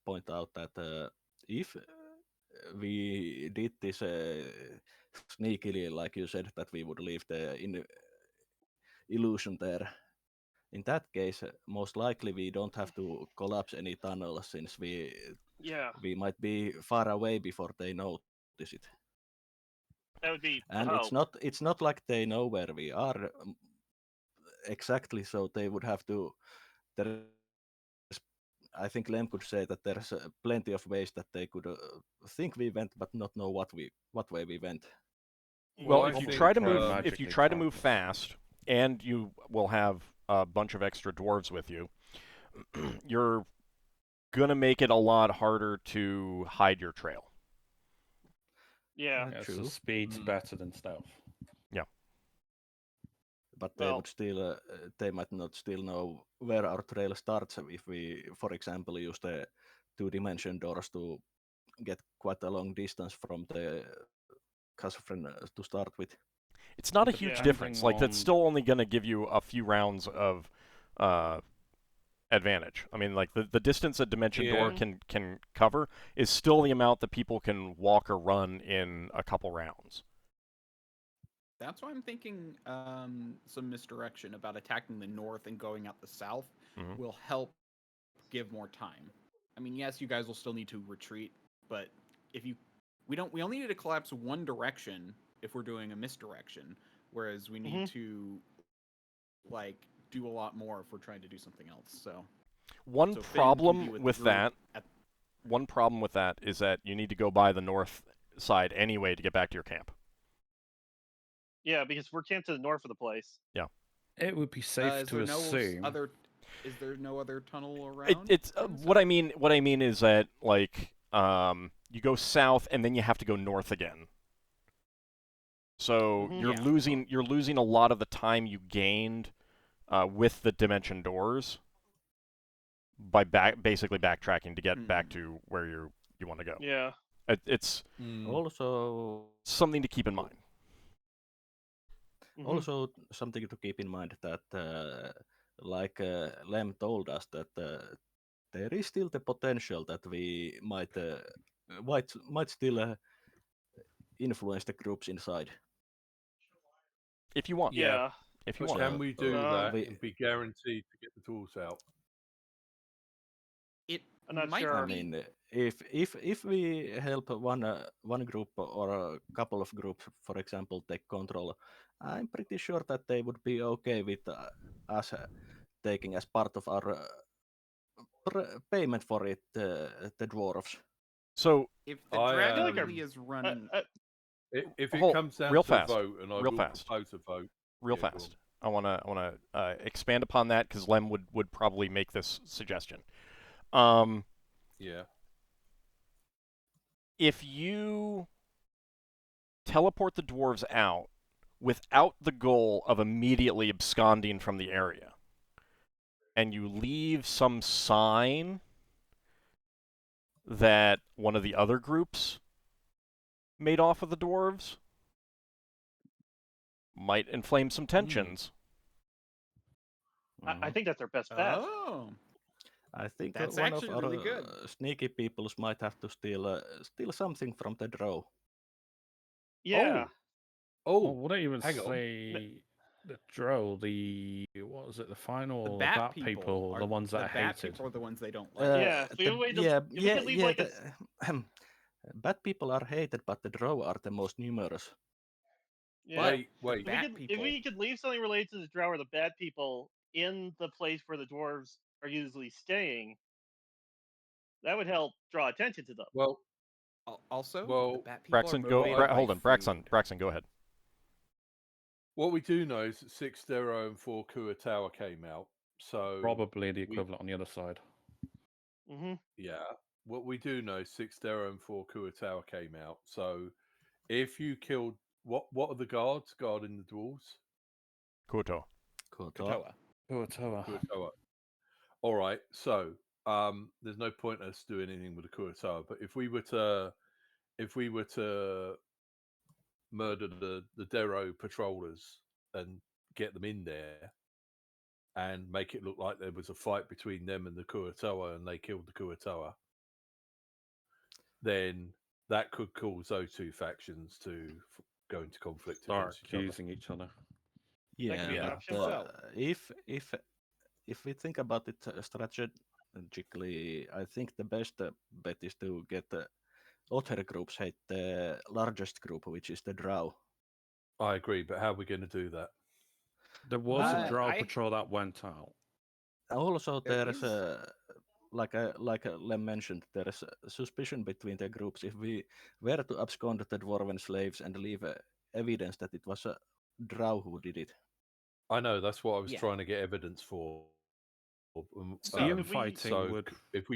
point out that if we did this sneakily, like you said, that we would leave the illusion there. In that case, most likely we don't have to collapse any tunnel since Yeah. we might be far away before they notice it. That would be. And it's not like they know where we are exactly, so they would have to. I think Lem could say that there's plenty of ways that they could think we went, but not know what way we went. Well, I if you think, try to probably move, magically if you try to move track us. fast, and you will have a bunch of extra dwarves with you, you're gonna make it a lot harder to hide your trail. Yeah. Yeah, so True. speed's better than stealth. But they Well- would still, they might not still know where our trail starts if we, for example, use the 2-dimension doors to get quite a long distance from the Casafren to start with. It's not a But huge Yeah. difference. Like that's on- still only gonna give you a few rounds of advantage. I mean, like the distance a dimension door Yeah. can cover is still the amount that people can walk or run in a couple rounds. That's why I'm thinking some misdirection about attacking the north and going out the south Mhm. will help give more time. I mean, yes, you guys will still need to retreat, but if we only need to collapse one direction if we're doing a misdirection, whereas we need to like do a lot more if we're trying to do something else. So One So Finn can be problem with the with group that, at- one problem with that is that you need to go by the north side anyway to get back to your camp. Yeah, because we're camped to the north of the place. It would be safe is to there no assume. Is there no other tunnel around? It's in what I south? mean. What I mean is that like you go south and then you have to go north again. So Mhm. Yeah. you're losing a lot of the time you gained with the dimension doors by basically backtracking to get back to where you want to go. Yeah. It's Also, something to keep in mind. Mhm. also something to keep in mind that, like Lem told us, that there is still the potential that we might still influence the groups inside. If you want. Yeah. If you But want. can we do Um, that we- and be guaranteed to get the tools out? It I'm not might sure. I be- mean, if we help one group or a couple of groups, for example, take control, I'm pretty sure that they would be okay with us taking as part of our payment for it the dwarves. So if the I, dragon feel like really is running. If it Hold- comes down real to a fast, vote, and I real will fast. propose a vote. real Yeah, go on. fast. I wanna expand upon that because Lem would probably make this suggestion. Yeah. If you teleport the dwarves out without the goal of immediately absconding from the area, and you leave some sign that one of the other groups made off with the dwarves, might inflame some tensions. I think that's our best bet. Oh, I think That's one of actually our really good. sneaky peoples might have to steal something from the draw. Yeah. Oh, Well, wouldn't even hang on. say the drow. What was it? The final the or bat bat people, are the ones that the are bat hated. people are the ones they don't like. Yeah, so we could leave, like, bad people are hated, but the draw are the most numerous. Yeah. Wait. If we Bat could, if people. we could leave something related to the drow or the bad people in the place where the dwarves are usually staying, that would help draw attention to them. Well, Also, Well, the bat people Braxon, are go. motivated by Hold on, Braxon. food. Braxon, go ahead. what we do know is that 6 Dero and 4 Kua Tower came out. So Probably the equivalent on the other side. Mm-hmm. yeah, what we do know is 6 Dero and 4 Kua Tower came out. So if you killed what are the guards guarding the dwarves? Kuto. Kotoa. Kuatoa. Kua Tower. All right. So there's no point us doing anything with the Kua Tower. But if we were to murder the Dero patrollers and get them in there and make it look like there was a fight between them and the Kuatoa and they killed the Kuatoa, then that could cause those two factions to go into conflict Start against each other. accusing each other. That could be an Yeah, option. but if we think about it strategically, I think the best bet is to get other groups hate the largest group, which is the Drow. I agree, but how are we going to do that? There was a drow I- patrol that went out. Also, There there is is- like Lem mentioned, there is a suspicion between the groups. If we were to abscond the dwarven slaves and leave evidence that it was a Drow who did it, I know that's what I was Yeah. trying to get evidence for. So, The could we- infighting So would. if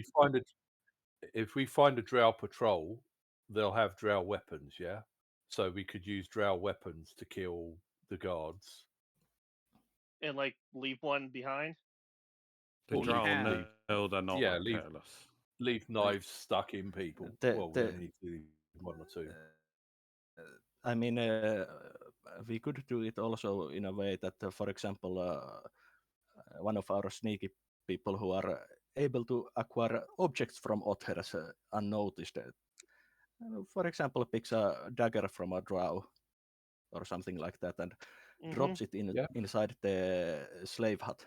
we find a drow patrol, they'll have drow weapons, yeah. So we could use drow weapons to kill the guards. And like leave one behind. The Well, drow have- know they're not yeah, that leave- careless. Leave knives stuck in people. The- Well, we the- only need to leave one or two. I mean, we could do it also in a way that, for example, one of our sneaky people who are able to acquire objects from others unnoticed, for example, picks a dagger from a drow or something like that and Mhm. drops it in Yeah. inside the slave hut.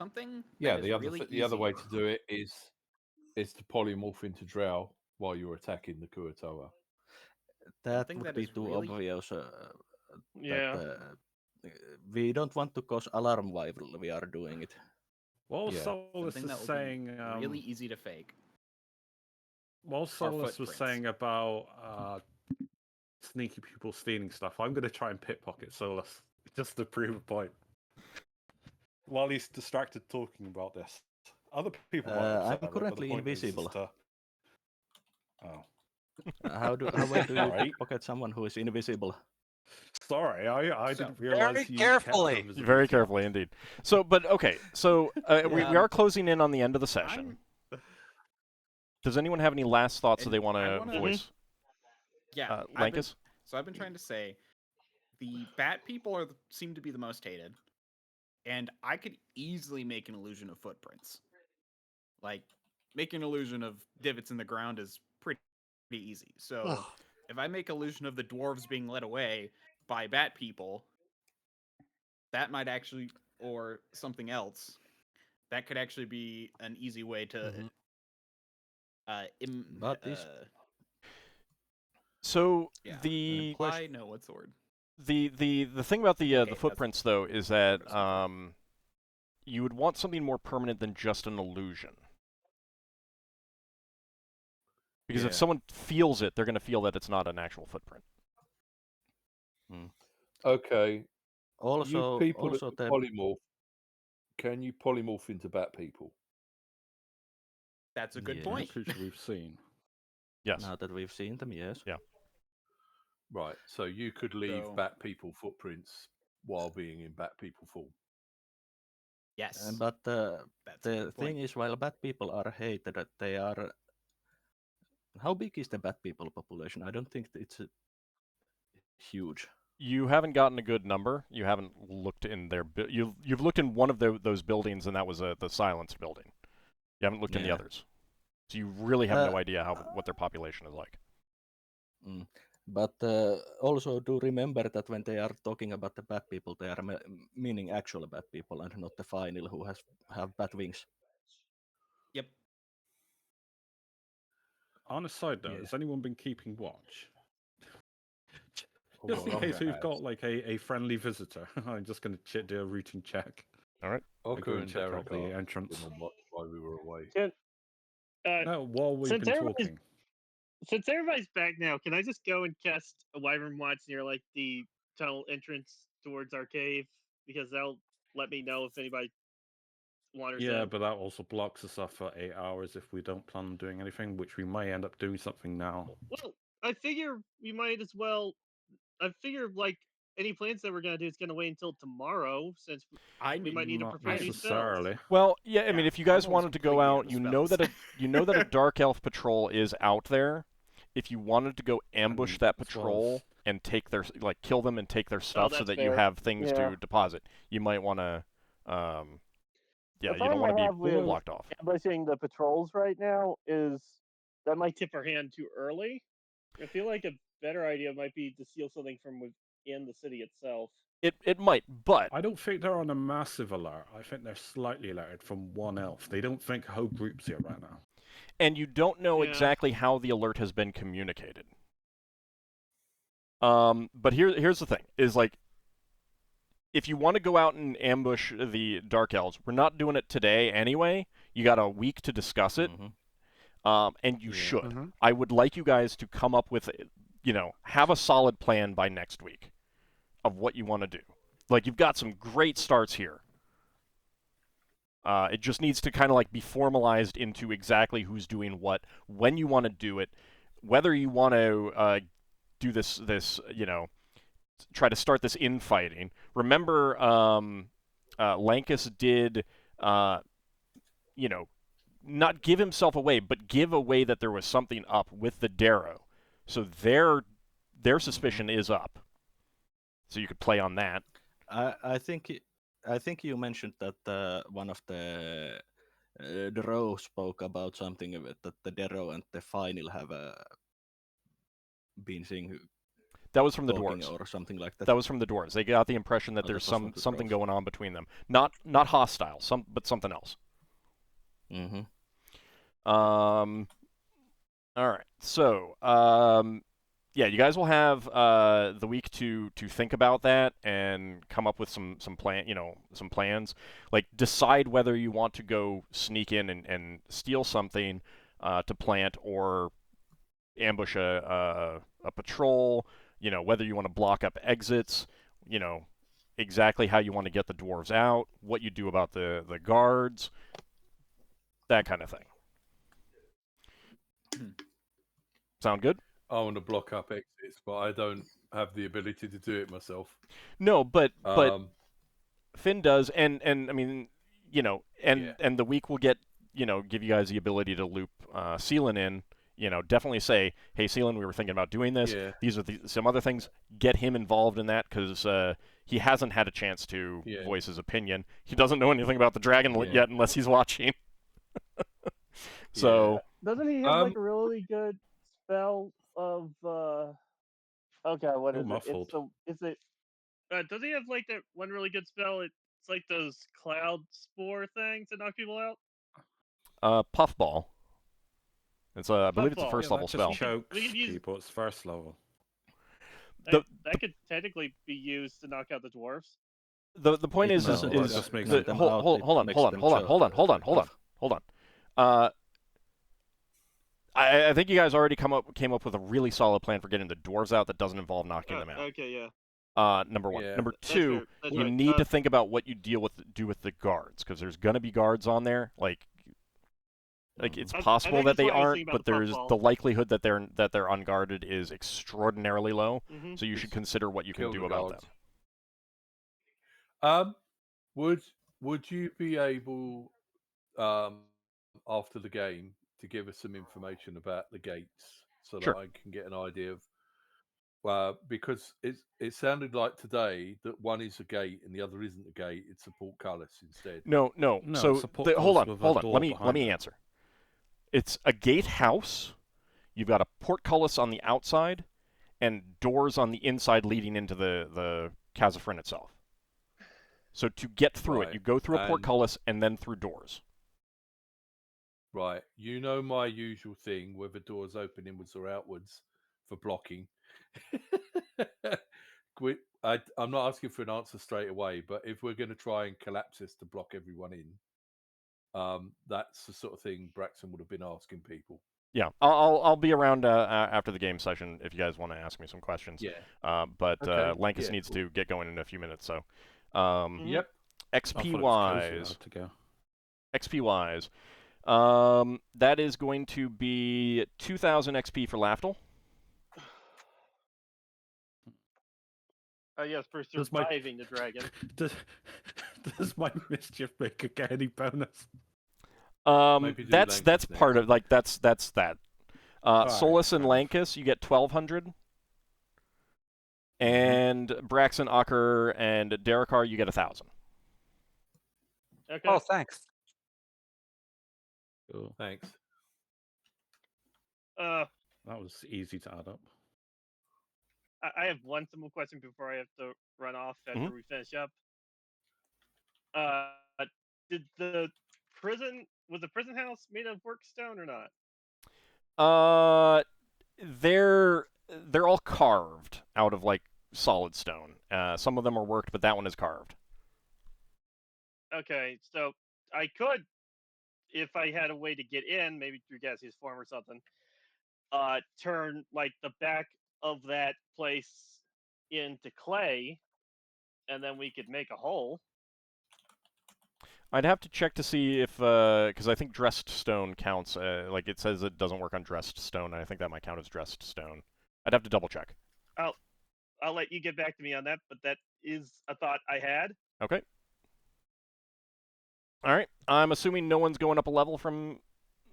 something. Yeah, that is the other really the other way easy- to do it is to polymorph into drow while you're attacking the Kuatoa. That Something would that be is too really- obvious. Yeah. That, we don't want to cause alarm while we are doing it. While Yeah. Solas Something is that will be saying, really easy to fake. while Solas was footprints. saying about sneaky people stealing stuff, I'm going to try and pickpocket Solas just to prove a point. While he's distracted talking about this, other people might I'm upset, but the currently point is invisible. Oh, How well do you Alright. pickpocket someone who is invisible? sorry, I So, didn't realize very you carefully. kept invisibility Very up. carefully indeed. So, but okay. So we Yeah. are closing in on the end of the session. Does anyone have any last thoughts that And they want I to wanna- voice? Yeah, Lankas? I've been trying to say, the bat people seem to be the most hated, and I could easily make an illusion of footprints. Like, making an illusion of divots in the ground is pretty easy. So, if I make illusion of the dwarves being led away by bat people, that might actually, or something else, that could actually be an easy way to. But this- So Yeah. the Imply? No, what's the word? the thing about the Okay, that's footprints though is that what I was you would want something more permanent than just an illusion. Because if Yeah. someone feels it, they're going to feel that it's not an actual footprint. Okay, Also, you people also that the polymorph, can you polymorph into bat people? That's a good Yeah. point. Creature we've seen. Yes. now that we've seen them, yes. Yeah. Right, so you could leave So- bat people footprints while being in bat people form. Yes. But That's a the good thing point. is, while bad people are hated, that they are. How big is the bad people population? I don't think it's huge. You haven't gotten a good number. You haven't looked in their you've looked in one of those buildings, and that was the Silence building. You haven't looked in the Yeah. others, so you really have no idea what their population is like. But also do remember that when they are talking about the bad people, they are meaning actual bad people and not the final who have bad wings. Yep. On a side note, Yeah. has anyone been keeping watch? or Just what in case Ockar we've has. got like a friendly visitor, I'm just going to do a routine check. All right. I go Ockar and and check out the Darrakar entrance. been on watch while we were away. Can, No, while we've since been everybody's talking. since everybody's back now, can I just go and cast a Wyvern Watch near like the tunnel entrance towards our cave? Because that'll let me know if anybody wanders Yeah, in. but that also blocks us off for 8 hours if we don't plan on doing anything, which we may end up doing something now. Well, I figure we might as well. I figure like any plans that we're gonna do is gonna wait until tomorrow, since we might need to Not prepare these spells. necessarily. Well, yeah, I mean, Yeah, if you guys I'm always wanted to go completely out, out of you know spells. that a dark elf patrol is out there. If you wanted to go ambush mean, that as well patrol as- and take their kill them and take their stuff so that's that you fair. have things Yeah. to deposit, you might want to. Yeah, The you don't problem want to I be have with blocked off. ambushing the patrols right now is that might tip our hand too early. I feel like a better idea might be to steal something from within the city itself. It might, but I don't think they're on a massive alert. I think they're slightly alerted from one elf. They don't think a whole group's here right now. and you don't know Yeah. exactly how the alert has been communicated. But here's the thing: is like, if you want to go out and ambush the Dark Elves, we're not doing it today anyway. You got a week to discuss it, and you Yeah. should. Mhm. I would like you guys to come up with, have a solid plan by next week of what you want to do. Like, you've got some great starts here. It just needs to kind of like be formalized into exactly who's doing what, when you want to do it, whether you want to do this, try to start this infighting. Remember, Lankas did, not give himself away, but give away that there was something up with the Darrow. So their suspicion is up. So you could play on that. I think you mentioned that one of the Drow spoke about something of it, that the Darrow and the Final have been seeing That was from the talking dwarves. or something like that. That was from the dwarves. They got the impression that Oh, there's that was from the something dwarves. going on between them. Not hostile, but something else. Mm-hmm. All right. So, yeah, you guys will have the week to think about that and come up with some plans. Like, decide whether you want to go sneak in and steal something to plant, or ambush a patrol. Whether you want to block up exits. Exactly how you want to get the dwarves out. What you do about the guards. That kind of thing. Sound good? I want to block up exits, but I don't have the ability to do it myself. No, but Um, Finn does, and I mean, Yeah. and the week will give you guys the ability to loop Seelan in. Definitely say, hey, Seelan, we were thinking about doing this. Yeah. These are some other things. Get him involved in that, because he hasn't had a chance to Yeah. voice his opinion. He doesn't know anything about the dragon Yeah. yet, unless he's watching. So Doesn't he have like a really good spell of okay, what You're is muffled. does he have like that one really good spell? It's like those cloud spore things that knock people out? Puffball. I believe it's a Puffball. first Yeah, level that spell. just chokes We could use- people. It's first level. That could technically be used to knock out the dwarves. The point is doesn't. It just makes them hold on. I think you guys already came up with a really solid plan for getting the dwarves out that doesn't involve knocking them out. Okay, yeah. Number one. Yeah. Number That's two, fair. That's you right. need to think about what you do with the guards, because there's gonna be guards on there. Like it's I possible think that that's they why I was aren't, thinking but about the there's puffball. the likelihood that they're unguarded is extraordinarily low. Mm-hmm. So you should consider what you can Kill do the about guards. them. Would you be able, after the game, to give us some information about the gates so Sure. that I can get an idea of? Because it sounded like today that one is a gate and the other isn't a gate; it's a portcullis instead. No. No, So it's a portcullis hold on. with a door Let me behind it. answer. It's a gatehouse. You've got a portcullis on the outside, and doors on the inside leading into the Khazafrin itself. So to get through it, Right, you go through a and- portcullis and then through doors. Right, you know my usual thing, whether doors open inwards or outwards for blocking. I'm not asking for an answer straight away, but if we're going to try and collapse this to block everyone in, that's the sort of thing Braxon would have been asking people. Yeah, I'll be around after the game session if you guys want to ask me some questions. Yeah. But Okay, Lankas yeah, needs cool. to get going in a few minutes, so. Yep. I XP thought it was wise. closer to go. XP wise. That is going to be 2,000 XP for Lafdul. Yes, for Does my- surviving the dragon. Does my Mischiefmaker get any bonus? Maybe do That's Lankas part next. of like that's that. Alright, Solas and fair enough. Lankas, you get 1,200. And Braxon, Ockar, and Darrakar, you get 1,000. Okay. Oh, thanks. Cool. Thanks. That was easy to add up. I have one simple question before I have to run off after we finish up. Did the prison was the prison house made of workstone or not? They're all carved out of like solid stone. Some of them are worked, but that one is carved. Okay, so I could, if I had a way to get in, maybe through gaseous form or something, turn like the back of that place into clay, and then we could make a hole. I'd have to check to see if, because I think dressed stone counts. Like it says it doesn't work on dressed stone, and I think that might count as dressed stone. I'd have to double check. I'll let you get back to me on that, but that is a thought I had. Okay. All right. I'm assuming no one's going up a level from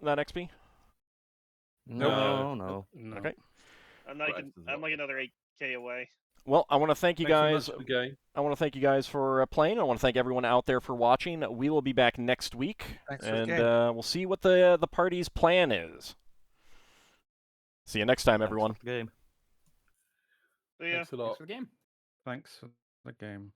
that XP. No. No. Okay. I'm like another 8K away. Well, I want to thank you Thanks very guys. much for the game. I want to thank you guys for playing. I want to thank everyone out there for watching. We will be back next week, Thanks for the and game. we'll see what the party's plan is. See you next time, everyone. Game. So yeah. Thanks a lot. Thanks for the game. Thanks for the game.